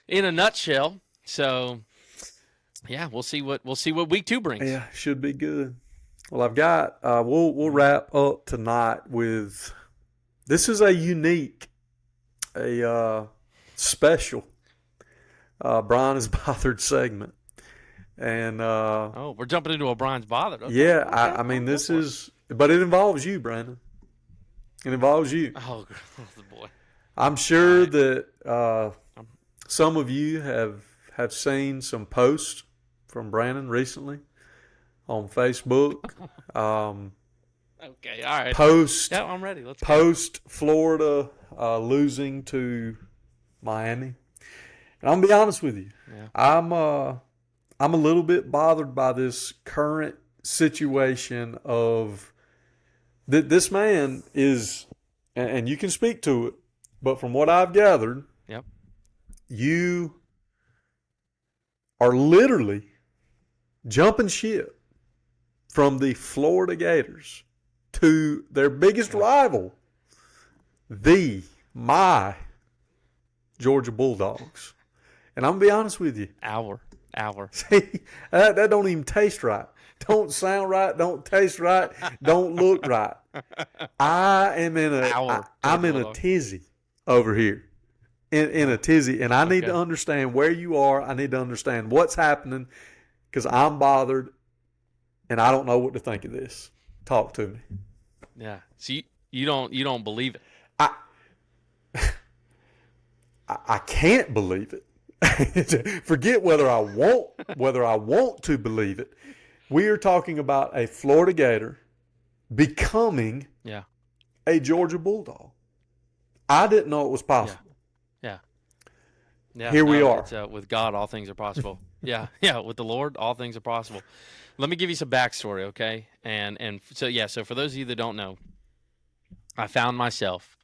nutshell. So yeah, we'll see what Week 2 brings. Yeah, should be good. Well, I've got we'll wrap up tonight with, this is a unique, special Bryan is bothered segment. And we're jumping into a Bryan's bothered. Okay. Yeah, okay. I mean, this is, but it involves you, Brandon. It involves you. Oh boy. I'm sure that some of you have seen some posts from Brandon recently on Facebook. Okay, all right. Post Yeah, I'm ready. Let's go. post Florida losing to Miami. And I'm gonna be honest with you. Yeah. I'm a little bit bothered by this current situation of this man is, and you can speak to it, but from what I've gathered, Yep. you are literally jumping ship from the Florida Gators to their biggest rival, my Georgia Bulldogs. And I'm going to be honest with you. Hour. See, that don't even taste right. Don't sound right. Don't taste right. Don't look right. I'm in a tizzy over here. In a tizzy. And I need to understand where you are. I need to understand what's happening because I'm bothered and I don't know what to think of this. Talk to me. Yeah. So you don't believe it. I can't believe it. Forget whether I want to believe it. We are talking about a Florida Gator becoming a Georgia Bulldog. I didn't know it was possible. Yeah. Here we are. It's, with God, all things are possible. Yeah. With the Lord, all things are possible. Let me give you some backstory, okay? And so for those of you that don't know, I found myself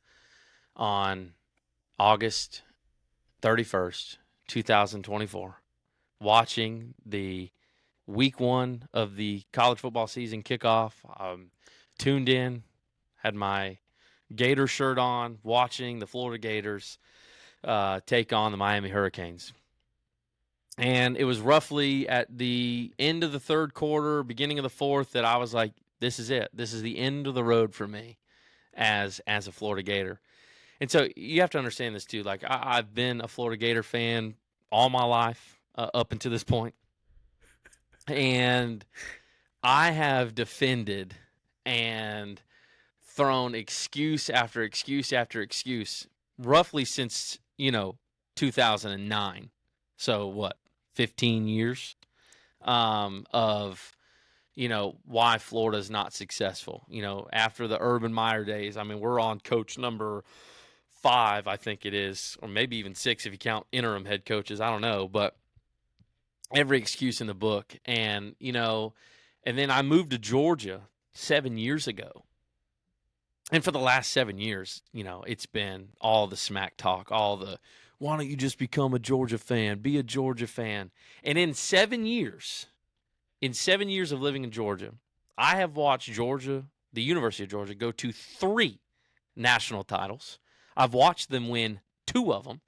on August 31st, 2024, watching the week 1 of the college football season kickoff. Tuned in, had my Gator shirt on, watching the Florida Gators take on the Miami Hurricanes. And it was roughly at the end of the third quarter, beginning of the fourth, that I was like, this is it. This is the end of the road for me as a Florida Gator. And so you have to understand this too. Like I've been a Florida Gator fan all my life up until this point. And I have defended and thrown excuse after excuse after excuse roughly since, 2009. So what, 15 years of, why Florida's not successful. After the Urban Meyer days, I mean, we're on coach number 5, I think it is, or maybe even 6 if you count interim head coaches. I don't know, but every excuse in the book. And, and then I moved to Georgia 7 years ago. And for the last 7 years, it's been all the smack talk, all the, why don't you just become a Georgia fan? Be a Georgia fan. And in 7 years of living in Georgia, I have watched Georgia, the University of Georgia, go to 3 national titles. I've watched them win 2 of them.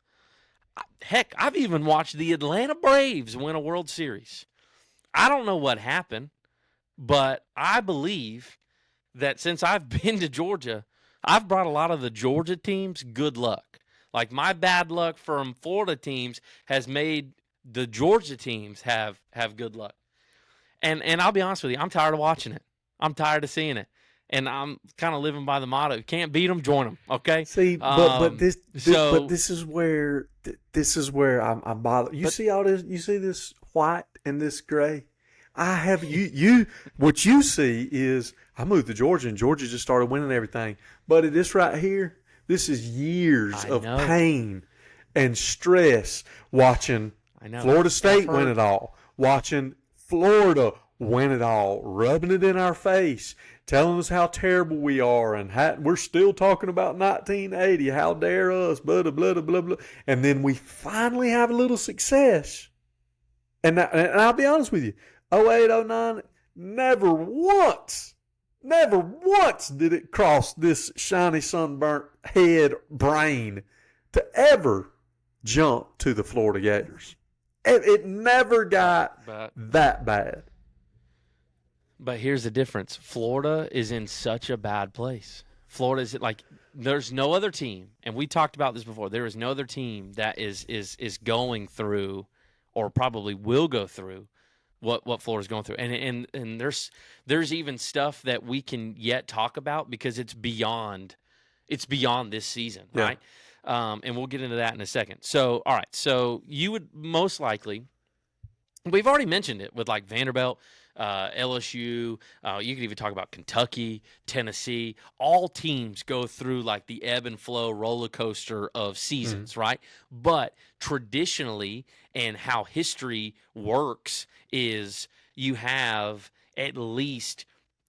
Heck, I've even watched the Atlanta Braves win a World Series. I don't know what happened, but I believe that since I've been to Georgia, I've brought a lot of the Georgia teams good luck. Like my bad luck from Florida teams has made the Georgia teams have good luck. And I'll be honest with you, I'm tired of watching it. I'm tired of seeing it. And I'm kind of living by the motto: you can't beat them, join them. Okay. See, but this is where I'm bothered. You see all this? You see this white and this gray? I have you. What you see is I moved to Georgia and Georgia just started winning everything. But this right here, this is years of pain and stress watching Florida State win it all, watching Florida win it all, rubbing it in our face, telling us how terrible we are, and we're still talking about 1980. How dare us? Blah, blah, blah, blah, blah. And then we finally have a little success. And I'll be honest with you, 08, 09, never once did it cross this shiny, sunburnt head brain to ever jump to the Florida Gators. It never got that bad. But here's the difference. Florida is in such a bad place. Florida is like, there's no other team, and we talked about this before, there is no other team that is going through or probably will go through what Florida's going through. And there's even stuff that we can yet talk about because it's beyond this season, right? And we'll get into that in a second. So, all right. So you would most likely We've already mentioned it with like Vanderbilt, LSU. You could even talk about Kentucky, Tennessee. All teams go through like the ebb and flow roller coaster of seasons, right? But traditionally, and how history works is you have at least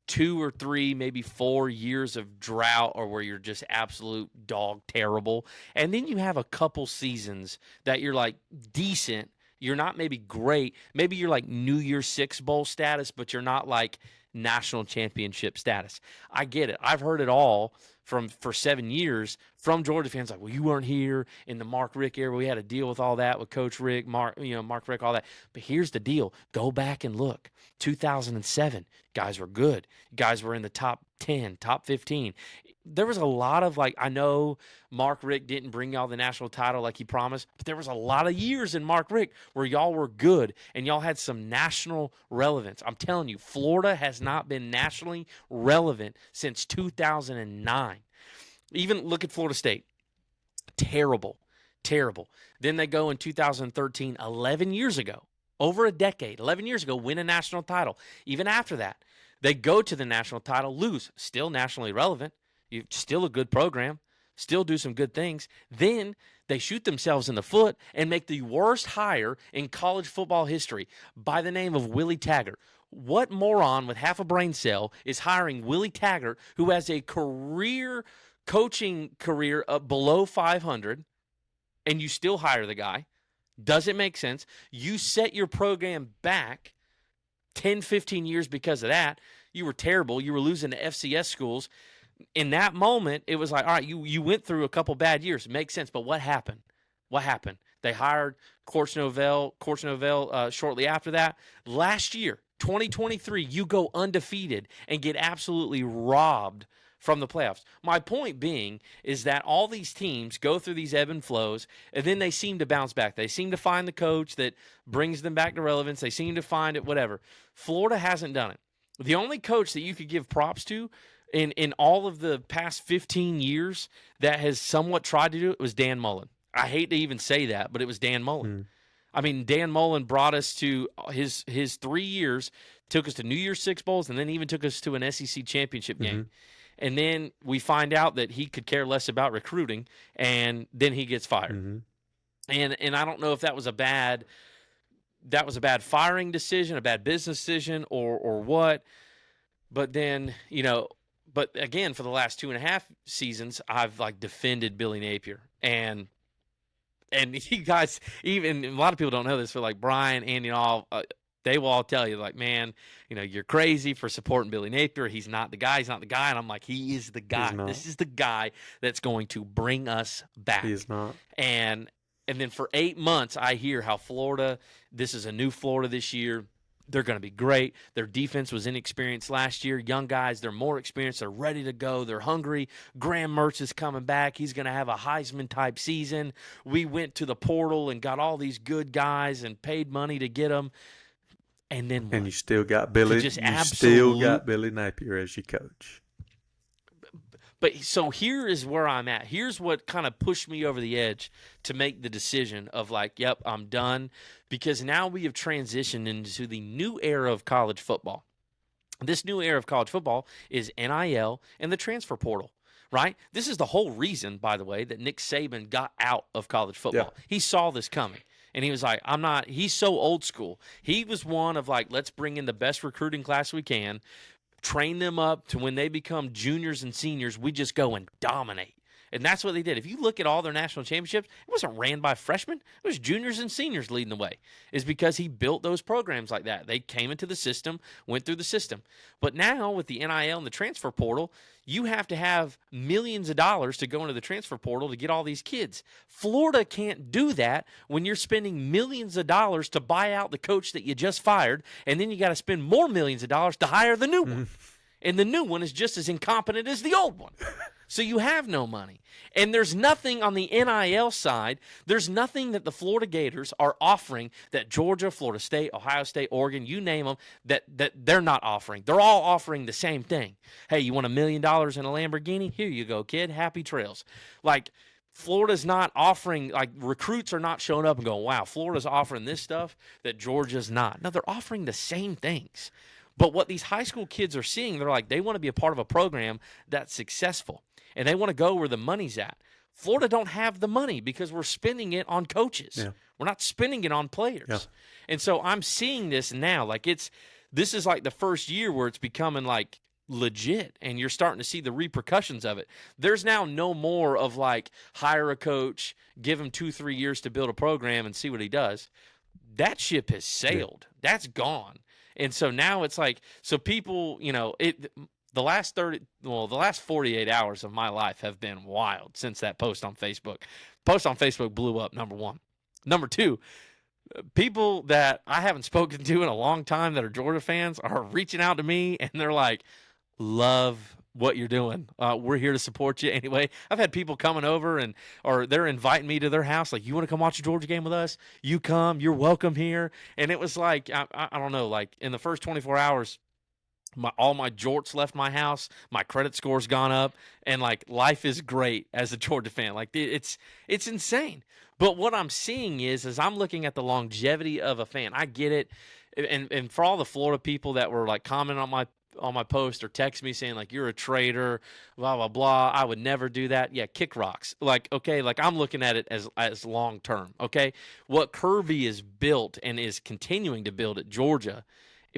2 or 3, maybe 4 years of drought or where you're just absolute dog terrible. And then you have a couple seasons that you're like decent. You're not maybe great. Maybe you're like New Year's Six Bowl status, but you're not like national championship status. I get it. I've heard it all for 7 years from Georgia fans like, well, you weren't here in the Mark Richt era. We had to deal with all that with Coach Richt, Mark Richt, all that. But here's the deal. Go back and look. 2007, guys were good. Guys were in the top 10, top 15. There was a lot of I know Mark Richt didn't bring y'all the national title like he promised, but there was a lot of years in Mark Richt where y'all were good and y'all had some national relevance. I'm telling you, Florida has not been nationally relevant since 2009. Even look at Florida State. Terrible. Then they go in 2013, 11 years ago, over a decade, 11 years ago, win a national title. Even after that, they go to the national title, lose, still nationally relevant. You're still a good program, still do some good things. Then they shoot themselves in the foot and make the worst hire in college football history by the name of Willie Taggart. What moron with half a brain cell is hiring Willie Taggart, who has a coaching career below 500, and you still hire the guy? Doesn't make sense. You set your program back 10, 15 years because of that. You were terrible. You were losing to FCS schools. In that moment, it was like, all right, you went through a couple bad years. It makes sense. But what happened? They hired Coach Novell shortly after that. Last year, 2023, you go undefeated and get absolutely robbed from the playoffs. My point being is that all these teams go through these ebb and flows, and then they seem to bounce back. They seem to find the coach that brings them back to relevance. They seem to find it, whatever. Florida hasn't done it. The only coach that you could give props to in all of the past 15 years that has somewhat tried to do it was Dan Mullen. I hate to even say that, but it was Dan Mullen. I mean, Dan Mullen brought us to his 3 years, took us to New Year's Six Bowls, and then even took us to an SEC championship game. And then we find out that he could care less about recruiting, and then he gets fired. And I don't know if that was a bad firing decision, a bad business decision, or what. But then, but again, for the last 2.5 seasons, I've defended Billy Napier, and you guys, even a lot of people don't know this, but Bryan and they will all tell you man, you're crazy for supporting Billy Napier. He's not the guy. And I'm like, he is the guy. This is the guy that's going to bring us back. He is not. And then for 8 months, I hear how Florida. This is a new Florida this year. They're going to be great. Their defense was inexperienced last year. Young guys, they're more experienced. They're ready to go. They're hungry. Graham Mertz is coming back. He's going to have a Heisman-type season. We went to the portal and got all these good guys and paid money to get them. And then what? And you still got Billy. Still got Billy Napier as your coach. But so here is where I'm at. Here's what kind of pushed me over the edge to make the decision of yep, I'm done. Because now we have transitioned into the new era of college football. This new era of college football is NIL and the transfer portal, right? This is the whole reason, by the way, that Nick Saban got out of college football. Yeah. He saw this coming. And he was like, he's so old school. He was one of let's bring in the best recruiting class we can, train them up to when they become juniors and seniors, we just go and dominate. And that's what they did. If you look at all their national championships, it wasn't ran by freshmen. It was juniors and seniors leading the way. It's because he built those programs like that. They came into the system, went through the system. But now with the NIL and the transfer portal, you have to have millions of dollars to go into the transfer portal to get all these kids. Florida can't do that when you're spending millions of dollars to buy out the coach that you just fired, and then you got to spend more millions of dollars to hire the new one. And the new one is just as incompetent as the old one. So you have no money. And there's nothing on the NIL side. There's nothing that the Florida Gators are offering that Georgia, Florida State, Ohio State, Oregon, you name them, that they're not offering. They're all offering the same thing. Hey, you want $1 million in a Lamborghini? Here you go, kid. Happy trails. Florida's not offering, like, recruits are not showing up and going, wow, Florida's offering this stuff that Georgia's not. No, they're offering the same things. But what these high school kids are seeing, they're like, they want to be a part of a program that's successful, and they want to go where the money's at. Florida don't have the money because we're spending it on coaches. Yeah. We're not spending it on players. Yeah. And so I'm seeing this now. Like, this is like the first year where it's becoming like legit, and you're starting to see the repercussions of it. There's now no more of like hire a coach, give him 2-3 years to build a program and see what he does. That ship has sailed. Yeah. That's gone. And so now it's like, so people, the last 48 hours of my life have been wild since that post on Facebook. Post on Facebook blew up, number one. Number two, people that I haven't spoken to in a long time that are Georgia fans are reaching out to me, and they're like, love what you're doing. We're here to support you anyway. I've had people coming over or they're inviting me to their house. Like, you want to come watch a Georgia game with us? You come, you're welcome here. And it was like, I don't know, like in the first 24 hours, all my jorts left my house. My credit score's gone up, and like life is great as a Georgia fan. Like it's insane. But what I'm seeing is I'm looking at the longevity of a fan. I get it. And for all the Florida people that were like commenting on my post or text me saying like, you're a traitor, blah, blah, blah, I would never do that. Yeah, kick rocks. Like, okay, like I'm looking at it as long term, okay? What Kirby has built and is continuing to build at Georgia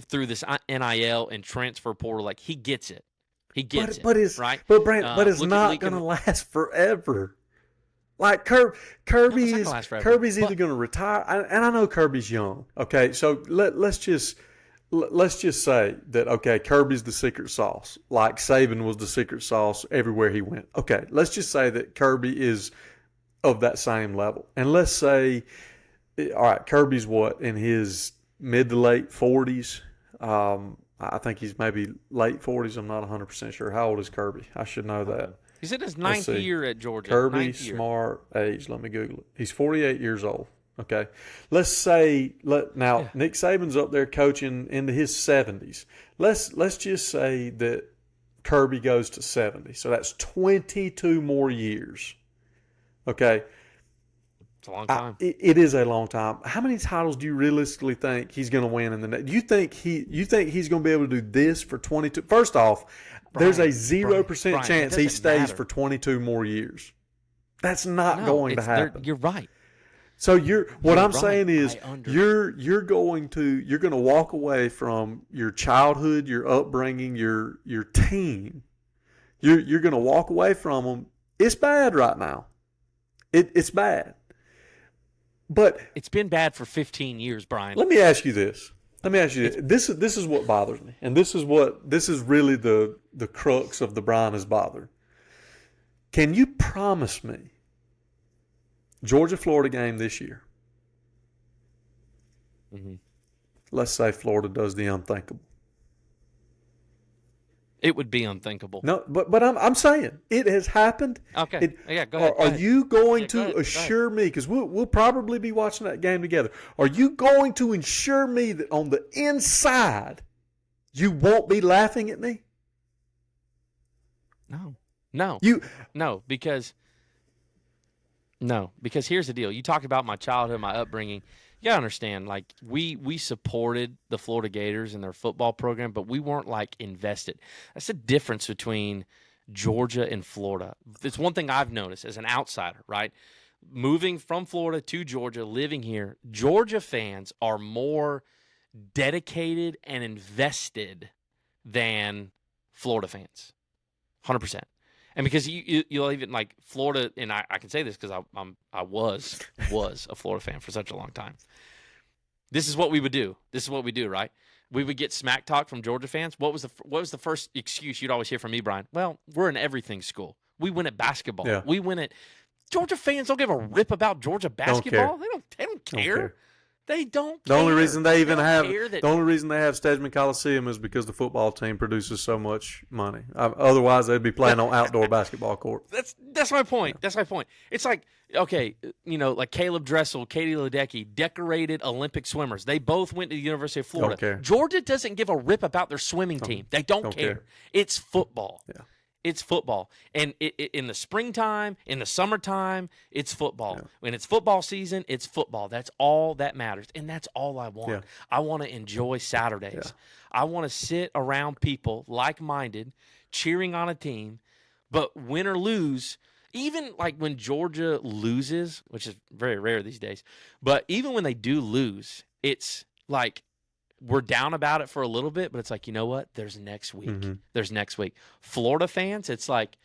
through this NIL and transfer portal, like he gets it. He gets it, right? But Brent, but it's not going to last forever. Like Kirby's either going to retire, and I know Kirby's young. Okay, so let's just say that, okay, Kirby's the secret sauce, like Saban was the secret sauce everywhere he went. Okay, let's just say that Kirby is of that same level, and let's say, all right, Kirby's what, in his mid to late 40s. I think he's maybe late 40s. I'm not 100% sure. How old is Kirby? I should know that. He's in his ninth year at Georgia. Kirby Smart age. Let me Google it. He's 48 years old. Okay. Let's say Nick Saban's up there coaching into his 70s. Let's just say that Kirby goes to 70. So that's 22 more years. Okay. It's a long time. It is a long time. How many titles do you realistically think he's going to win in the next? Do you think he's going to be able to do this for 22? First off, there's a 0% chance he stays for 22 more years. That's not going to happen. You're right. So what I'm saying is you're going to walk away from your childhood, your upbringing, your team. You're going to walk away from them. It's bad right now. It's bad. But it's been bad for 15 years, Bryan. Let me ask you this. This is what bothers me, and this is really the crux of the Bryan is bothered. Can you promise me Georgia-Florida game this year? Mm-hmm. Let's say Florida does the unthinkable. It would be unthinkable. No, but I'm saying it has happened. Okay. Go ahead. Are you going to assure me, because we'll probably be watching that game together, are you going to assure me that on the inside you won't be laughing at me? No, because here's the deal. You talked about my childhood, my upbringing. You gotta understand, like we supported the Florida Gators and their football program, but we weren't like invested. That's the difference between Georgia and Florida. It's one thing I've noticed as an outsider, right? Moving from Florida to Georgia, living here, Georgia fans are more dedicated and invested than Florida fans, 100%. And because you'll even like Florida, and I can say this because I was a Florida fan for such a long time. This is what we would do. This is what we do, right? We would get smack talk from Georgia fans. What was the first excuse you'd always hear from me, Bryan? Well, we're an everything school. We win at basketball. Yeah. We win at Georgia fans don't give a rip about Georgia basketball. They don't care. They don't care. The only reason they have Stedman Coliseum is because the football team produces so much money. Otherwise, they'd be playing on outdoor basketball court. That's my point. That's my point. It's like, okay, like Caleb Dressel, Katie Ledecky, decorated Olympic swimmers. They both went to the University of Florida. Don't care. Georgia doesn't give a rip about their swimming team. They don't care. It's football. Yeah. it's football. And in the springtime, in the summertime, it's football. Yeah. When it's football season, it's football. That's all that matters. And that's all I want. Yeah. I want to enjoy Saturdays. Yeah. I want to sit around people like-minded, cheering on a team. But win or lose, even like when Georgia loses, which is very rare these days, but even when they do lose, it's like we're down about it for a little bit, but it's like, you know what? There's next week. Mm-hmm. There's next week. Florida fans, it's like,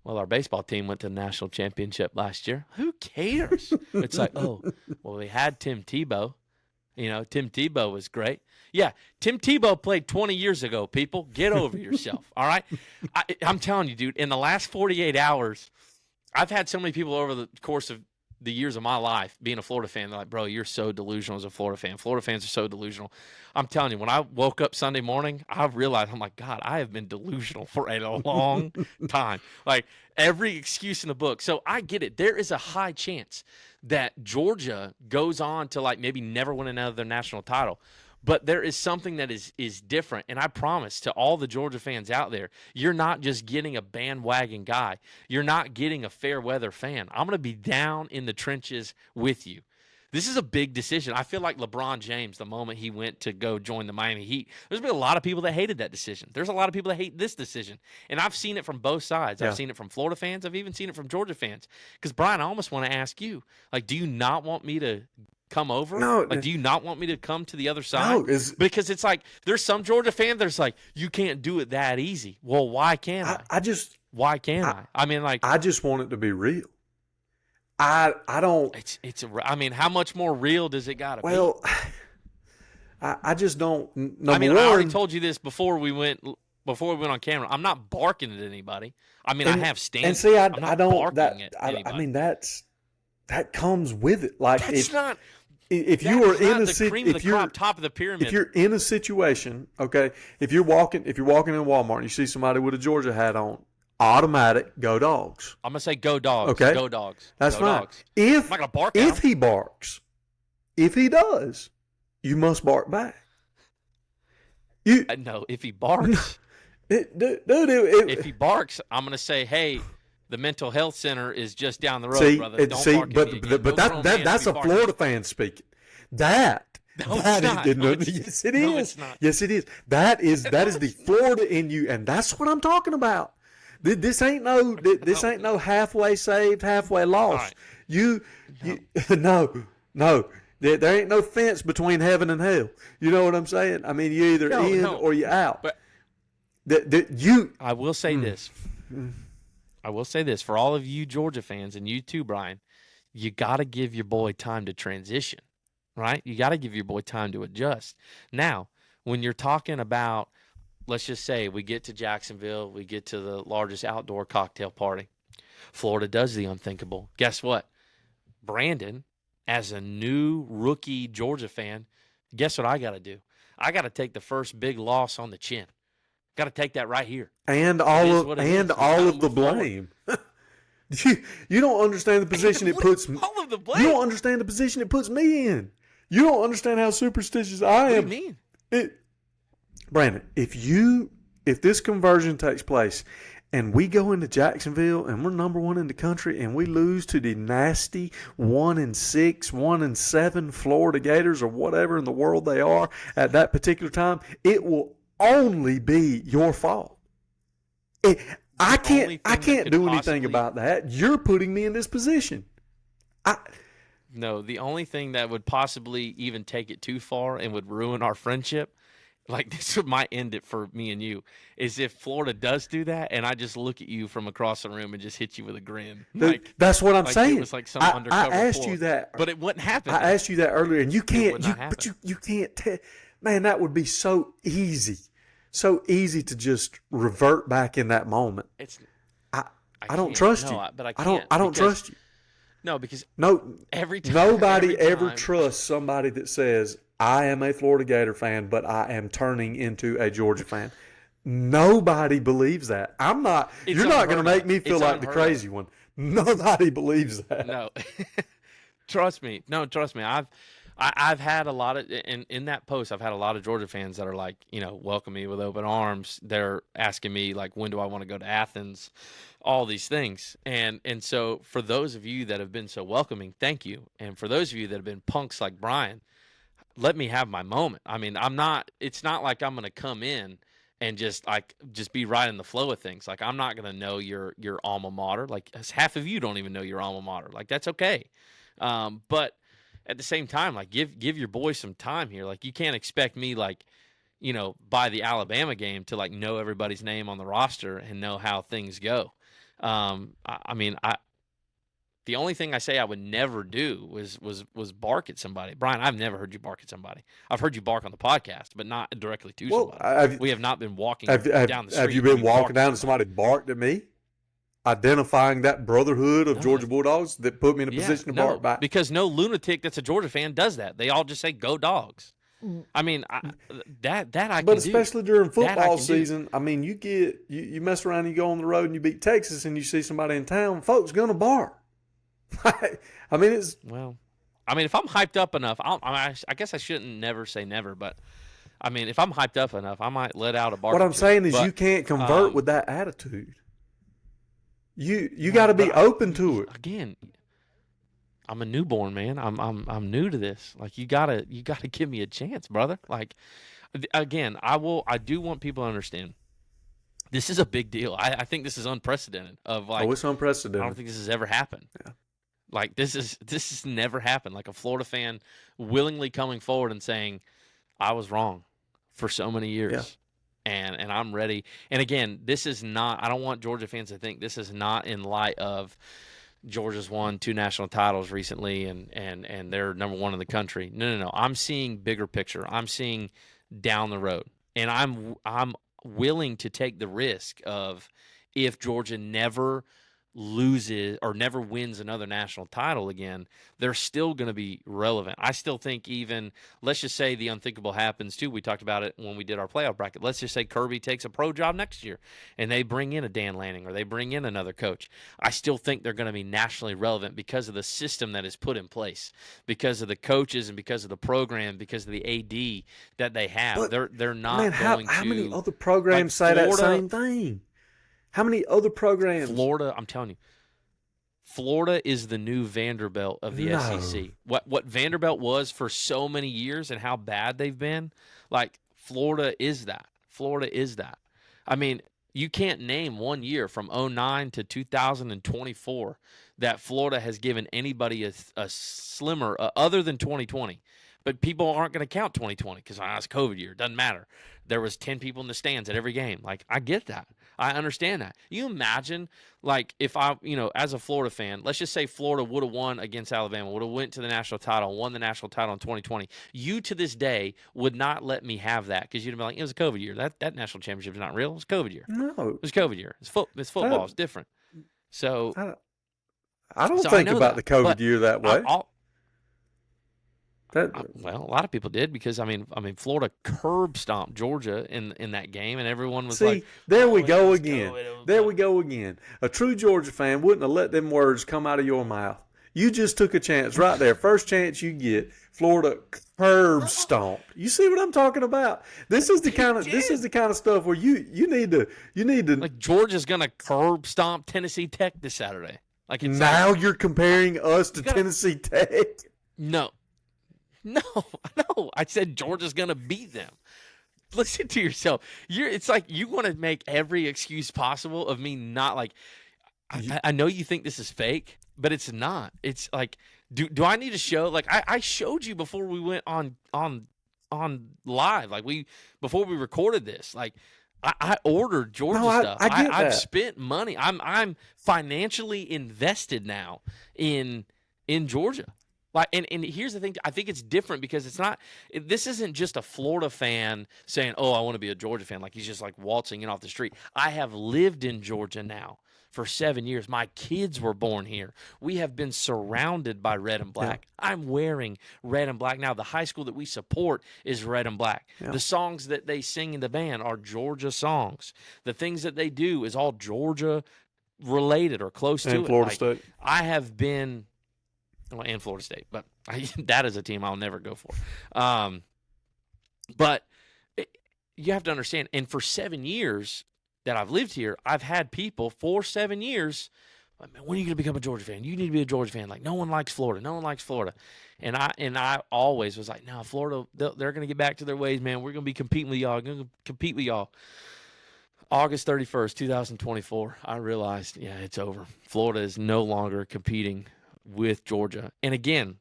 well, our baseball team went to the national championship last year. Who cares? It's like, oh, well, we had Tim Tebow. Tim Tebow was great. Yeah, Tim Tebow played 20 years ago, people. Get over yourself, all right? I'm telling you, dude, in the last 48 hours, I've had so many people over the course of the years of my life being a Florida fan. They're like, bro, you're so delusional as a Florida fan. Florida fans are so delusional. I'm telling you, when I woke up Sunday morning, I realized, I'm like, God, I have been delusional for a long time. Like, every excuse in the book. So I get it. There is a high chance that Georgia goes on to, like, maybe never win another national title. But there is something that is different, and I promise to all the Georgia fans out there, you're not just getting a bandwagon guy. You're not getting a fair weather fan. I'm going to be down in the trenches with you. This is a big decision. I feel like LeBron James, the moment he went to go join the Miami Heat, there's been a lot of people that hated that decision. There's a lot of people that hate this decision, and I've seen it from both sides. Yeah. I've seen it from Florida fans. I've even seen it from Georgia fans. Because, Bryan, I almost want to ask you, like, do you not want me to come over? No. Like, do you not want me to come to the other side? No, because it's like there's some Georgia fan that's like, you can't do it that easy. Well, why can't I? Why can't I? I mean, like, I just want it to be real. I don't. I mean, how much more real does it gotta be? Well, I just don't. I mean, I already told you this before we went on camera. I'm not barking at anybody. I mean, I have standards. And see, I don't. Barking at anybody. I mean, that comes with it. Like, that's not. If you are in a top of the pyramid, if you're in a situation, okay, if you're walking in Walmart and you see somebody with a Georgia hat on, automatic, go Dogs. I'm gonna say go Dogs. Okay, go Dogs. That's go fine. Dogs. If I'm not gonna bark if he barks, if he does, you must bark back. No, if he barks, if he barks, I'm gonna say, hey. The mental health center is just down the road, brother. Don't bark at me again. But that's a Florida fan speaking. Yes, it is. No, it's not. Yes, it is. That is the Florida in you, and that's what I'm talking about. This ain't no halfway saved, halfway lost. Right. No. There ain't no fence between heaven and hell. You know what I'm saying? I mean, you're either in or you're out. But I will say this. I will say this for all of you Georgia fans and you too, Bryan, you got to give your boy time to transition, right? You got to give your boy time to adjust. Now, when you're talking about, let's just say we get to Jacksonville, we get to the largest outdoor cocktail party. Florida does the unthinkable. Guess what? Brandon, as a new rookie Georgia fan, guess what I got to do? I got to take the first big loss on the chin. Got to take that right here. And all of the blame. You don't understand the position it puts me. All of the blame. You don't understand the position it puts me in. You don't understand how superstitious I am. What do you mean? Brandon, if this conversion takes place and we go into Jacksonville and we're number one in the country and we lose to the nasty 1-6, 1-7 Florida Gators or whatever in the world they are at that particular time, it will only be your fault. I can't do anything about that. You're putting me in this position. No, the only thing that would possibly even take it too far and would ruin our friendship, like this might end it for me and you, is if Florida does do that and I just look at you from across the room and just hit you with a grin. Like, that's what I'm saying. It was like some undercover I asked floor. you that, but it wouldn't happen. I asked you that earlier, and you can't. You can't. Man, that would be so easy. So easy to just revert back in that moment. I don't trust you. But I don't trust you. No, because every time nobody ever trusts somebody that says, I am a Florida Gator fan, but I am turning into a Georgia fan. Nobody believes that. I'm not. You're not going to make me feel like the crazy one. Nobody believes that. No. Trust me. No, trust me. I've had a lot of in that post. I've had a lot of Georgia fans that are like, welcome me with open arms. They're asking me like, when do I want to go to Athens? All these things, and so for those of you that have been so welcoming, thank you. And for those of you that have been punks like Bryan, let me have my moment. I mean, I'm not. It's not like I'm going to come in and just be right in the flow of things. Like, I'm not going to know your alma mater. Like, half of you don't even know your alma mater. Like, that's okay. But at the same time, like, give your boys some time here. Like, you can't expect me, like, by the Alabama game to like know everybody's name on the roster and know how things go. I mean, the only thing I say I would never do was bark at somebody. Bryan, I've never heard you bark at somebody. I've heard you bark on the podcast, but not directly to somebody. We have not been walking down the street. Have you been walking down and somebody barked at me? Identifying that brotherhood of Georgia Bulldogs that put me in a position to bark back? Because no lunatic that's a Georgia fan does that. They all just say, "Go Dogs." I mean, that I can do. But especially during football season, I mean, you mess around and you go on the road and you beat Texas and you see somebody in town, folks gonna bark. I mean, if I'm hyped up enough, I guess I shouldn't never say never, but I mean, if I'm hyped up enough, I might let out a bark. What I'm saying is, you can't convert with that attitude. You got to be open to it. Again, I'm a newborn, man. I'm new to this. Like, you gotta give me a chance, brother. Like, again, I do want people to understand. This is a big deal. I think this is unprecedented. It's unprecedented. I don't think this has ever happened. Yeah. Like, this has never happened. Like, a Florida fan willingly coming forward and saying, I was wrong for so many years. Yeah. And I'm ready. And again, this is not, I don't want Georgia fans to think this is not in light of Georgia's won 2 national titles recently and they're number 1 in the country. No. I'm seeing bigger picture. I'm seeing down the road. And I'm willing to take the risk of, if Georgia never loses or never wins another national title again, they're still going to be relevant. I still think, even, let's just say the unthinkable happens too. We talked about it when we did our playoff bracket. Let's just say Kirby takes a pro job next year and they bring in a Dan Lanning or they bring in another coach. I still think they're going to be nationally relevant because of the system that is put in place, because of the coaches and because of the program, because of the AD that they have. But, they're not going to. How many other programs say that same thing? How many other programs? Florida, I'm telling you, Florida is the new Vanderbilt of the SEC. What Vanderbilt was for so many years and how bad they've been, like, Florida is that. Florida is that. I mean, you can't name one year from 2009 to 2024 that Florida has given anybody a slimmer, other than 2020. But people aren't going to count 2020 because it's a COVID year. It doesn't matter. There was 10 people in the stands at every game. Like, I get that. I understand that. You imagine, like, if I, as a Florida fan, let's just say Florida would have won against Alabama, would have went to the national title, won the national title in 2020. You, to this day, would not let me have that because you'd be like, it was a COVID year. That national championship is not real. It was a COVID year. No. It was a COVID year. It's football. It's different. So I don't think about the COVID year that way. Well, a lot of people did because I mean, Florida curb stomped Georgia in that game, and everyone was like, "There we go again. There we go again." A true Georgia fan wouldn't have let them words come out of your mouth. You just took a chance right there. First chance you get, Florida curb stomped. You see what I'm talking about? This is the kind of stuff where you need to like, Georgia's gonna curb stomp Tennessee Tech this Saturday. Like, now you're comparing us to Tennessee Tech. No, I said Georgia's going to beat them. Listen to yourself. It's like you want to make every excuse possible of me not, like, I know you think this is fake, but it's not. It's like, do I need to show? Like, I showed you before we went on live, like, before we recorded this. Like, I ordered Georgia stuff. I've spent money. I'm financially invested now in Georgia. Like, and here's the thing. I think it's different because this isn't just a Florida fan saying, "Oh, I want to be a Georgia fan." Like, he's just like waltzing in off the street. I have lived in Georgia now for 7 years. My kids were born here. We have been surrounded by red and black. Yeah. I'm wearing red and black now. The high school that we support is red and black. Yeah. The songs that they sing in the band are Georgia songs. The things that they do is all Georgia related or close to it. Florida State. I have been well, and Florida State, but that is a team I'll never go for. But you have to understand, and for 7 years that I've lived here, I've had people for 7 years, like, man, when are you going to become a Georgia fan? You need to be a Georgia fan. Like, no one likes Florida. No one likes Florida. And I always was like, no, Florida, they're going to get back to their ways, man. We're going to be competing with y'all. Going to compete with y'all. August 31st, 2024, I realized, yeah, it's over. Florida is no longer competing with Georgia. And again,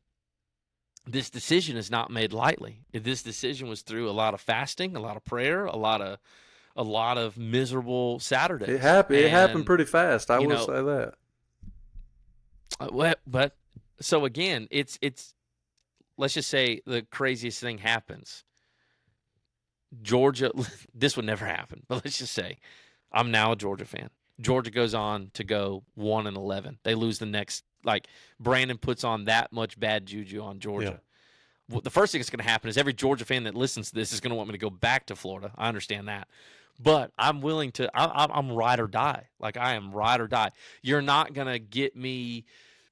this decision is not made lightly. This decision was through a lot of fasting, a lot of prayer, a lot of miserable Saturdays. It happened pretty fast. I will say that. But so again, it's let's just say the craziest thing happens. Georgia, this would never happen, but let's just say I'm now a Georgia fan. Georgia goes on to go 1-11. They lose the next, like Brandon puts on that much bad juju on Georgia. Yeah. Well, the first thing that's going to happen is every Georgia fan that listens to this is going to want me to go back to Florida. I understand that. But I'm willing to, I'm ride or die. Like I am ride or die. You're not going to get me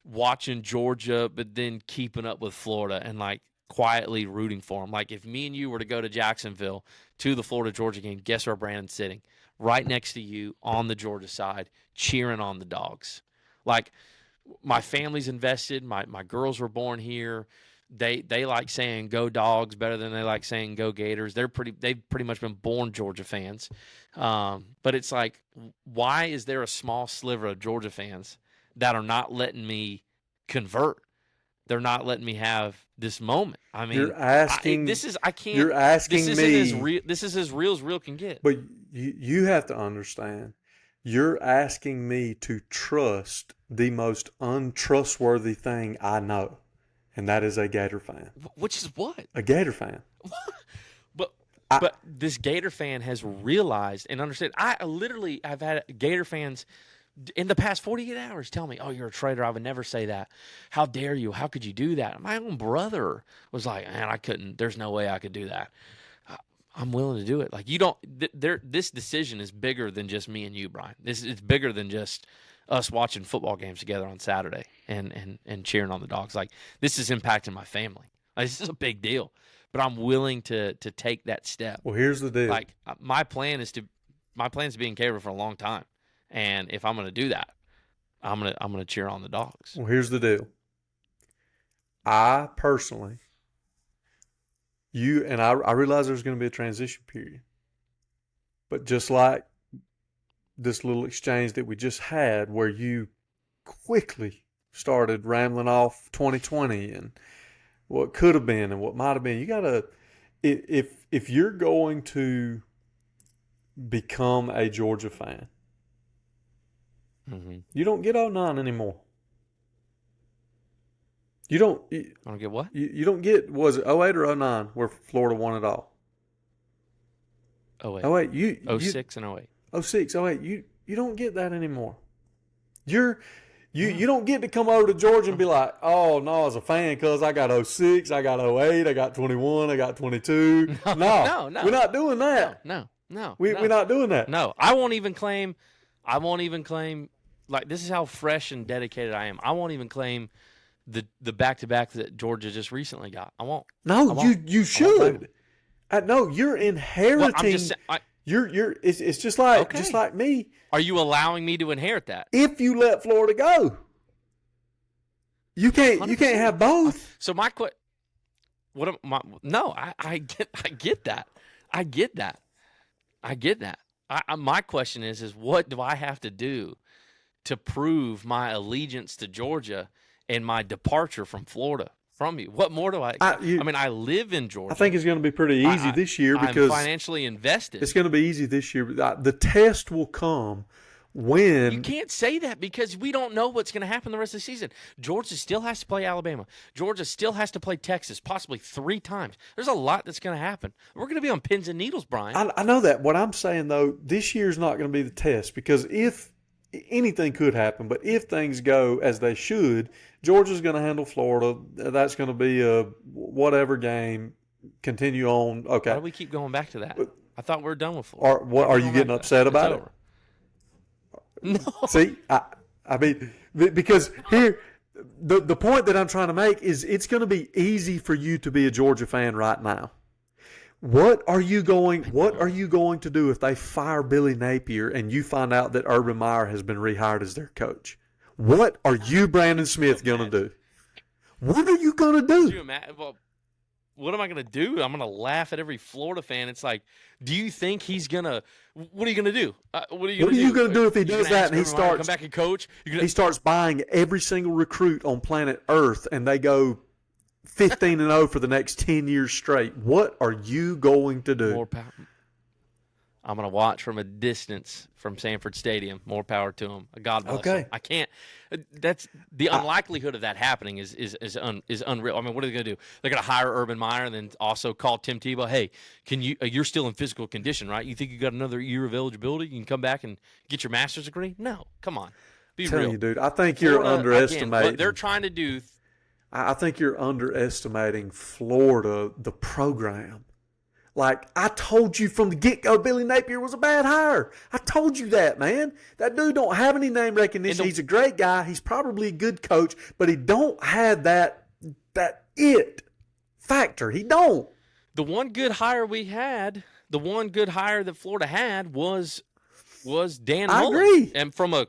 watching Georgia, but then keeping up with Florida and like quietly rooting for them. Like if me and you were to go to Jacksonville to the Florida-Georgia game, guess where Brandon's sitting? Right next to you on the Georgia side, cheering on the Dogs. Like my family's invested. My girls were born here. They like saying "Go Dogs" better than they like saying "Go Gators." They've pretty much been born Georgia fans. But it's like, why is there a small sliver of Georgia fans that are not letting me convert? They're not letting me have this moment. I mean, you're asking. I can't. You're asking me. This is as real can get. But you have to understand. You're asking me to trust the most untrustworthy thing I know, and that is a Gator fan. Which is what? A Gator fan. But this Gator fan has realized and understood. I've had Gator fans in the past 48 hours tell me, "Oh, you're a traitor. I would never say that. How dare you? How could you do that?" My own brother was like, "Man, I couldn't. There's no way I could do that." I'm willing to do it. Like you don't. This decision is bigger than just me and you, Bryan. It's bigger than just us watching football games together on Saturday and cheering on the Dogs. Like this is impacting my family. Like, this is a big deal. But I'm willing to take that step. Well, here's the deal. Like my plan is to be in Cairo for a long time. And if I'm going to do that, I'm going to cheer on the Dogs. Well, here's the deal. I personally, I realize there's going to be a transition period. But just like this little exchange that we just had where you quickly started rambling off 2020 and what could have been and what might have been, you got to, if you're going to become a Georgia fan, mm-hmm. You don't get 09 anymore. You don't. I don't get what? You don't get, was it 08 or 09 where Florida won it all? 08. 08. 06 and 08. 06, 08. You don't get that anymore. You don't get to come over to Georgia and be like, "Oh, no, as a fan, because I got 06, I got 08, I got 21, I got 22. No. We're not doing that. No. We're not doing that. No. I won't even claim, like, this is how fresh and dedicated I am. I won't even claim the back-to-back that Georgia just recently got. I won't. No, you should. No, you're inheriting. Well, I'm just it's just like me. Are you allowing me to inherit that? If you let Florida go, you can't 100%. have both. So my no, I get that. I get that. My question is what do I have to do to prove my allegiance to Georgia and my departure from Florida from you? What more do I live in Georgia. I think it's going to be pretty easy this year because I'm financially invested. It's going to be easy this year. The test will come when. You can't say that because we don't know what's going to happen the rest of the season. Georgia still has to play Alabama. Georgia still has to play Texas, possibly 3 times. There's a lot that's going to happen. We're going to be on pins and needles, Bryan. I know that. What I'm saying, though, this year's not going to be the test because if anything could happen, but if things go as they should, Georgia's going to handle Florida. That's going to be a whatever game. Continue on. Okay. Why do we keep going back to that? I thought we were done with Florida. Are you getting upset about it? No. See, I mean, because here, the point that I'm trying to make is it's going to be easy for you to be a Georgia fan right now. What are you going to do if they fire Billy Napier and you find out that Urban Meyer has been rehired as their coach? What are you, Brandon Smith, going to do? What are you going to do? Well, what am I going to do? I'm going to laugh at every Florida fan. It's like, do you think he's going to – what are you going to do? What are you going to do if he does that and he starts – come back and coach? He starts buying every single recruit on planet Earth and they go 15-0 for the next 10 years straight. What are you going to do? More power. I'm going to watch from a distance from Sanford Stadium. More power to him. God bless him. I can't. That's the unlikelihood of that happening is unreal. I mean, what are they going to do? They're going to hire Urban Meyer and then also call Tim Tebow. Hey, can you? You're still in physical condition, right? You think you got another year of eligibility? You can come back and get your master's degree? No, come on. Be real, you, dude. I think you're underestimating what they're trying to do. I think you're underestimating Florida, the program. Like, I told you from the get-go, Billy Napier was a bad hire. I told you that, man. That dude don't have any name recognition. He's a great guy. He's probably a good coach, but he don't have that it factor. He don't. The one good hire that Florida had was Dan Mullen. I agree. And from a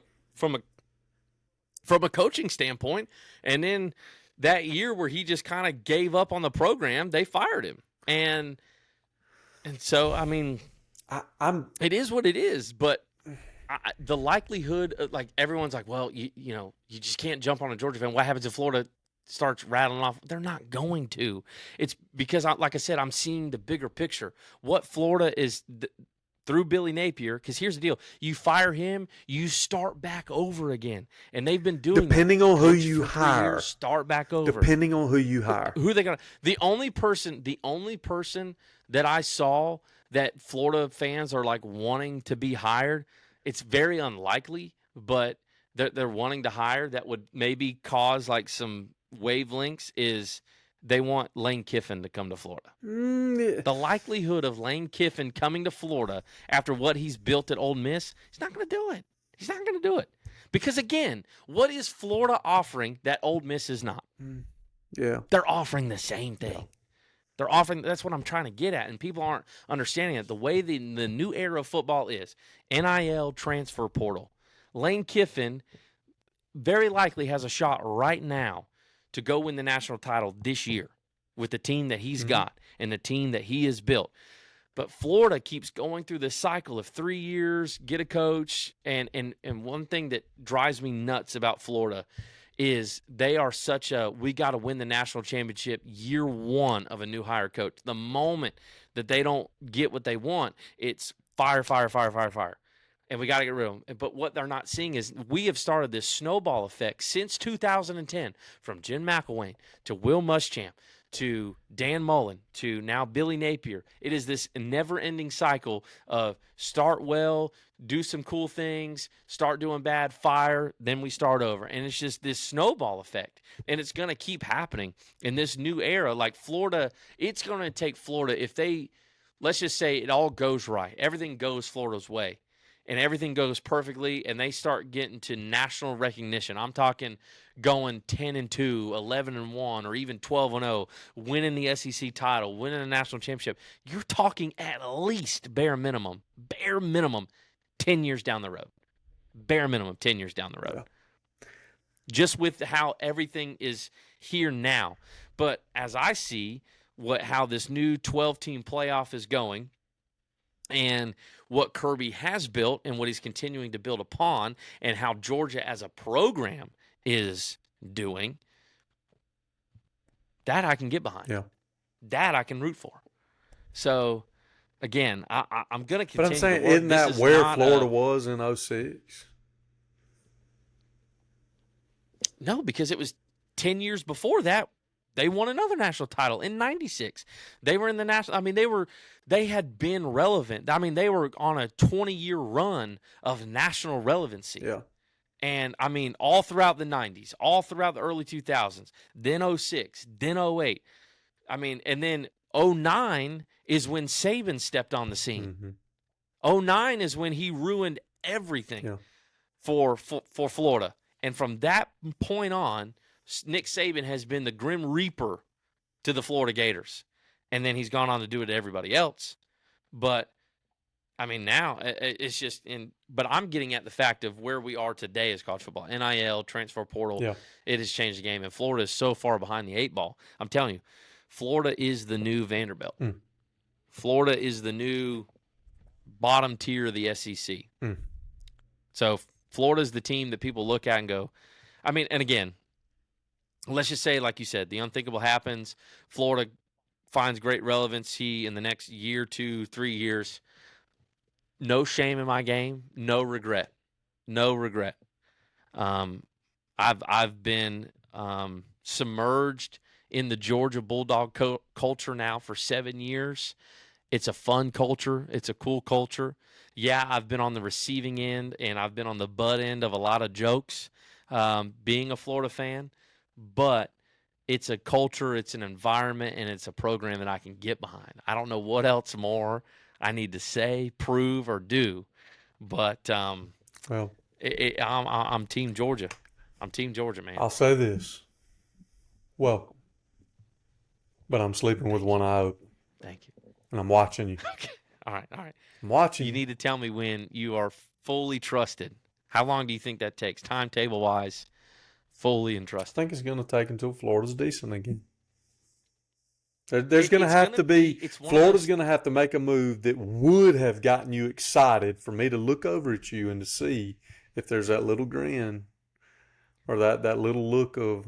coaching standpoint, and then that year where he just kind of gave up on the program, they fired him. And so, I mean, it is what it is. But the likelihood, like everyone's like, well, you just can't jump on a Georgia fan. What happens if Florida starts rattling off? They're not going to. It's because, like I said, I'm seeing the bigger picture. What Florida is through Billy Napier, because here's the deal. You fire him, you start back over again. And they've been doing depending that. on who you hire. Start back over. Depending on who you hire. Who are they going to – the only person that I saw that Florida fans are like wanting to be hired, it's very unlikely, but they're wanting to hire that would maybe cause like some wavelengths is they want Lane Kiffin to come to Florida. The likelihood of Lane Kiffin coming to Florida after what he's built at Ole Miss, he's not going to do it. He's not going to do it. Because, again, what is Florida offering that Ole Miss is not? Yeah. They're offering the same thing. Yeah. They're offering – that's what I'm trying to get at, and people aren't understanding it. The way the new era of football is, NIL transfer portal. Lane Kiffin very likely has a shot right now to go win the national title this year with the team that he's got and the team that he has built. But Florida keeps going through this cycle of 3 years, get a coach, and one thing that drives me nuts about Florida is they are such a we got to win the national championship year one of a new hire coach. The moment that they don't get what they want, it's fire. And we got to get rid of them. But what they're not seeing is we have started this snowball effect since 2010, from Jen McElwain to Will Muschamp to Dan Mullen to now Billy Napier. It is this never-ending cycle of start well, do some cool things, start doing bad, fire, then we start over. And it's just this snowball effect. And it's going to keep happening in this new era. Like Florida, it's going to take Florida, if they, let's just say it all goes right, everything goes Florida's way, and everything goes perfectly, and they start getting to national recognition. I'm talking going 10-2, 11-1, or even 12-0, winning the SEC title, winning a national championship. You're talking at least bare minimum, 10 years down the road. Bare minimum, 10 years down the road. Yeah. Just with how everything is here now. But as I see how this new 12-team playoff is going, and what Kirby has built and what he's continuing to build upon, and how Georgia as a program is doing, that I can get behind. Yeah. That I can root for. So, again, I'm going to continue. But I'm saying, isn't that where Florida was in 2006? No, because it was 10 years before that. They won another national title in 96. They were in the national. I mean, they had been relevant. I mean, they were on a 20-year run of national relevancy. Yeah. And, I mean, all throughout the 90s, all throughout the early 2000s, then 06, then 08. I mean, and then 09 is when Saban stepped on the scene. 09 is when he ruined everything for Florida. And from that point on, Nick Saban has been the Grim Reaper to the Florida Gators, and then he's gone on to do it to everybody else. But I mean, now it's just in. But I'm getting at the fact of where we are today as college football, NIL, transfer portal. Yeah. It has changed the game, and Florida is so far behind the 8 ball. I'm telling you, Florida is the new Vanderbilt. Florida is the new bottom tier of the SEC. So Florida is the team that people look at and go, I mean, and again, let's just say, like you said, the unthinkable happens. Florida finds great relevancy in the next year, 2, 3 years. No shame in my game. No regret. No regret. I've been submerged in the Georgia Bulldog culture now for 7 years. It's a fun culture. It's a cool culture. Yeah, I've been on the receiving end and I've been on the butt end of a lot of jokes being a Florida fan. But it's a culture, it's an environment, and it's a program that I can get behind. I don't know what else more I need to say, prove, or do. But I'm Team Georgia. I'm Team Georgia, man. I'll say this. Welcome. But I'm sleeping with one eye open. Thank you. And I'm watching you. Okay. All right. I'm watching you. You need to tell me when you are fully trusted. How long do you think that takes, timetable-wise, fully entrusted? I think it's going to take until Florida's decent again. There's going to have to be – Florida's going to have to make a move that would have gotten you excited for me to look over at you and to see if there's that little grin or that little look of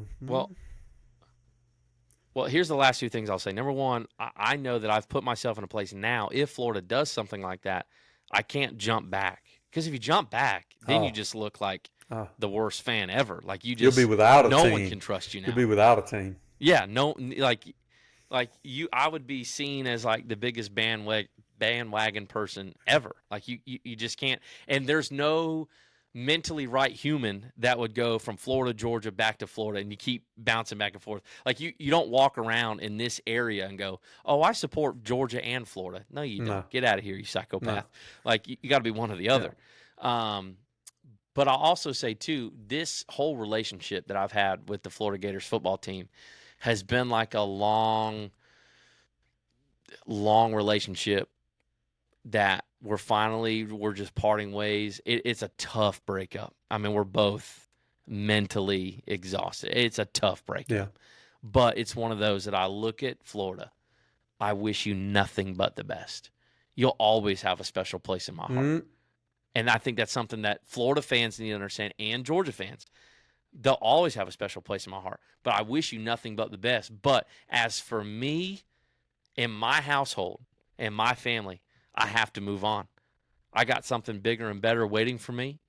Well, here's the last 2 things I'll say. Number one, I know that I've put myself in a place now, if Florida does something like that, I can't jump back. Because if you jump back, then you just look like the worst fan ever. Like you just – you'll be without a team. No one can trust you now. You'll be without a team. Yeah, no, like you, I would be seen as like the biggest bandwagon person ever. Like you just can't. And there's no mentally right human that would go from Florida, Georgia, back to Florida, and you keep bouncing back and forth. Like you don't walk around in this area and go, "Oh, I support Georgia and Florida." No, you don't. No. Get out of here, you psychopath. No. Like you got to be one or the other. Yeah. But I'll also say too, this whole relationship that I've had with the Florida Gators football team has been like a long relationship that we're just parting ways. It's a tough breakup. I mean, we're both mentally exhausted. It's a tough breakup. Yeah. But it's one of those that I look at Florida. I wish you nothing but the best. You'll always have a special place in my heart. And I think that's something that Florida fans need to understand, and Georgia fans. They'll always have a special place in my heart. But I wish you nothing but the best. But as for me, in my household and my family, I have to move on. I got something bigger and better waiting for me.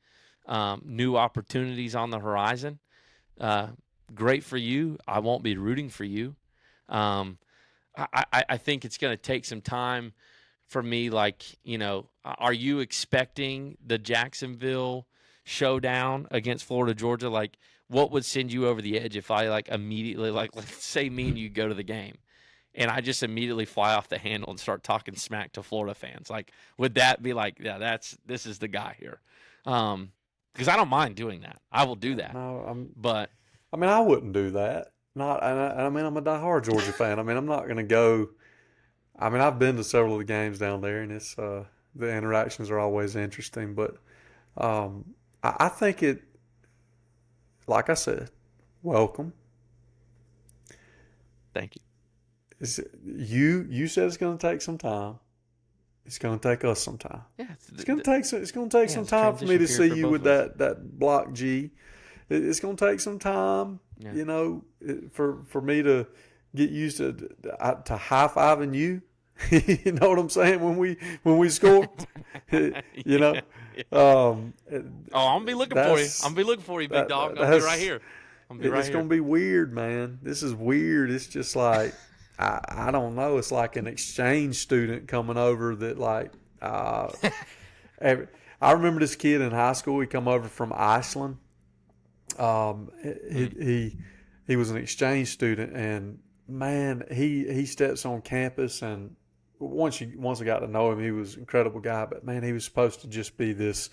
New opportunities on the horizon. Great for you. I won't be rooting for you. I think it's going to take some time for me. Like, are you expecting the Jacksonville showdown against Florida, Georgia? Like, what would send you over the edge if I immediately, let's say me and you go to the game and I just immediately fly off the handle and start talking smack to Florida fans? Like, would that be like, yeah, this is the guy here? Because I don't mind doing that. I will do that. No, I wouldn't do that. I'm a diehard Georgia fan. I'm not going to go. I've been to several of the games down there, and it's the interactions are always interesting. But I think it, like I said, welcome. Thank you. You said it's going to take some time. It's going to take us some time. Yeah, it's going to take some time for me to see you with that block G. It's going to take some time, for me to get used to high fiving you. You know what I'm saying? When we score, I'm gonna be looking for you. I'm gonna be looking for you, big dog. I'll be right here. It's gonna be weird, man. This is weird. It's just like I don't know. It's like an exchange student coming over that I remember this kid in high school. He come over from Iceland. He was an exchange student, and man, he steps on campus, and once I got to know him, he was an incredible guy. But man, he was supposed to just be this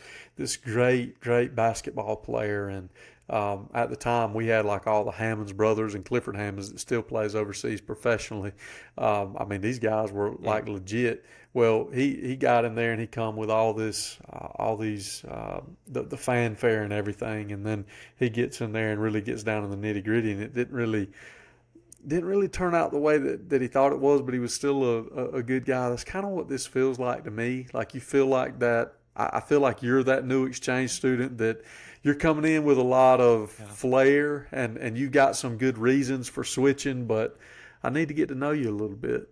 great basketball player, and At the time, we had like all the Hammonds brothers and Clifford Hammonds that still plays overseas professionally. I mean, these guys were like legit. Well, he got in there and he come with all this, all these, the fanfare and everything, and then he gets in there and really gets down in the nitty gritty, and it didn't really turn out the way that he thought it was, but he was still a good guy. That's kind of what this feels like to me. Like you feel like that. I feel like you're that new exchange student that you're coming in with a lot of flair and you got some good reasons for switching, but I need to get to know you a little bit.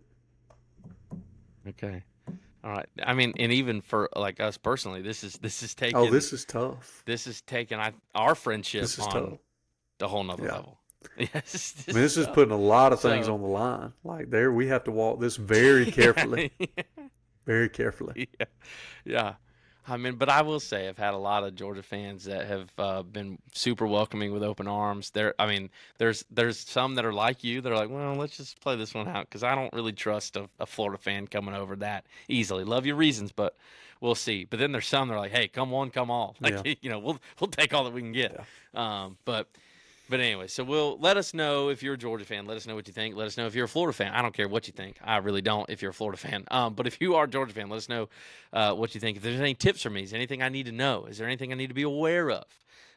Okay. All right. I mean, and even for like us personally, this is taking. Oh, this is tough. This is taking our friendship This is on tough. the whole nother level. Yes. I mean, this is putting a lot of things on the line. Like there, we have to walk this very carefully. Very carefully. Yeah. Yeah. I mean, but I will say I've had a lot of Georgia fans that have been super welcoming with open arms. There's some that are like you. They're like, well, let's just play this one out because I don't really trust a Florida fan coming over that easily. Love your reasons, but we'll see. But then there's some that are like, hey, come on, come all. Like, we'll take all that we can get. Yeah. But anyway, so let us know if you're a Georgia fan. Let us know what you think. Let us know if you're a Florida fan. I don't care what you think. I really don't if you're a Florida fan. But if you are a Georgia fan, let us know what you think. If there's any tips for me, is there anything I need to know? Is there anything I need to be aware of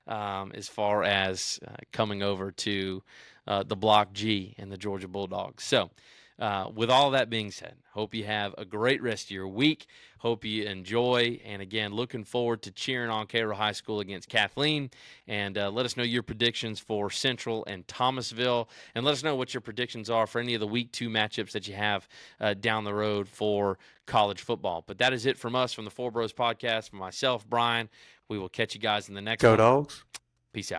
as far as coming over to the Block G and the Georgia Bulldogs? So with all that being said, hope you have a great rest of your week. Hope you enjoy. And again, looking forward to cheering on Cairo High School against Kathleen. And let us know your predictions for Central and Thomasville. And let us know what your predictions are for any of the Week 2 matchups that you have down the road for college football. But that is it from us from the Four Bros Podcast. For myself, Bryan, we will catch you guys in the next one. Go Dogs. Peace out.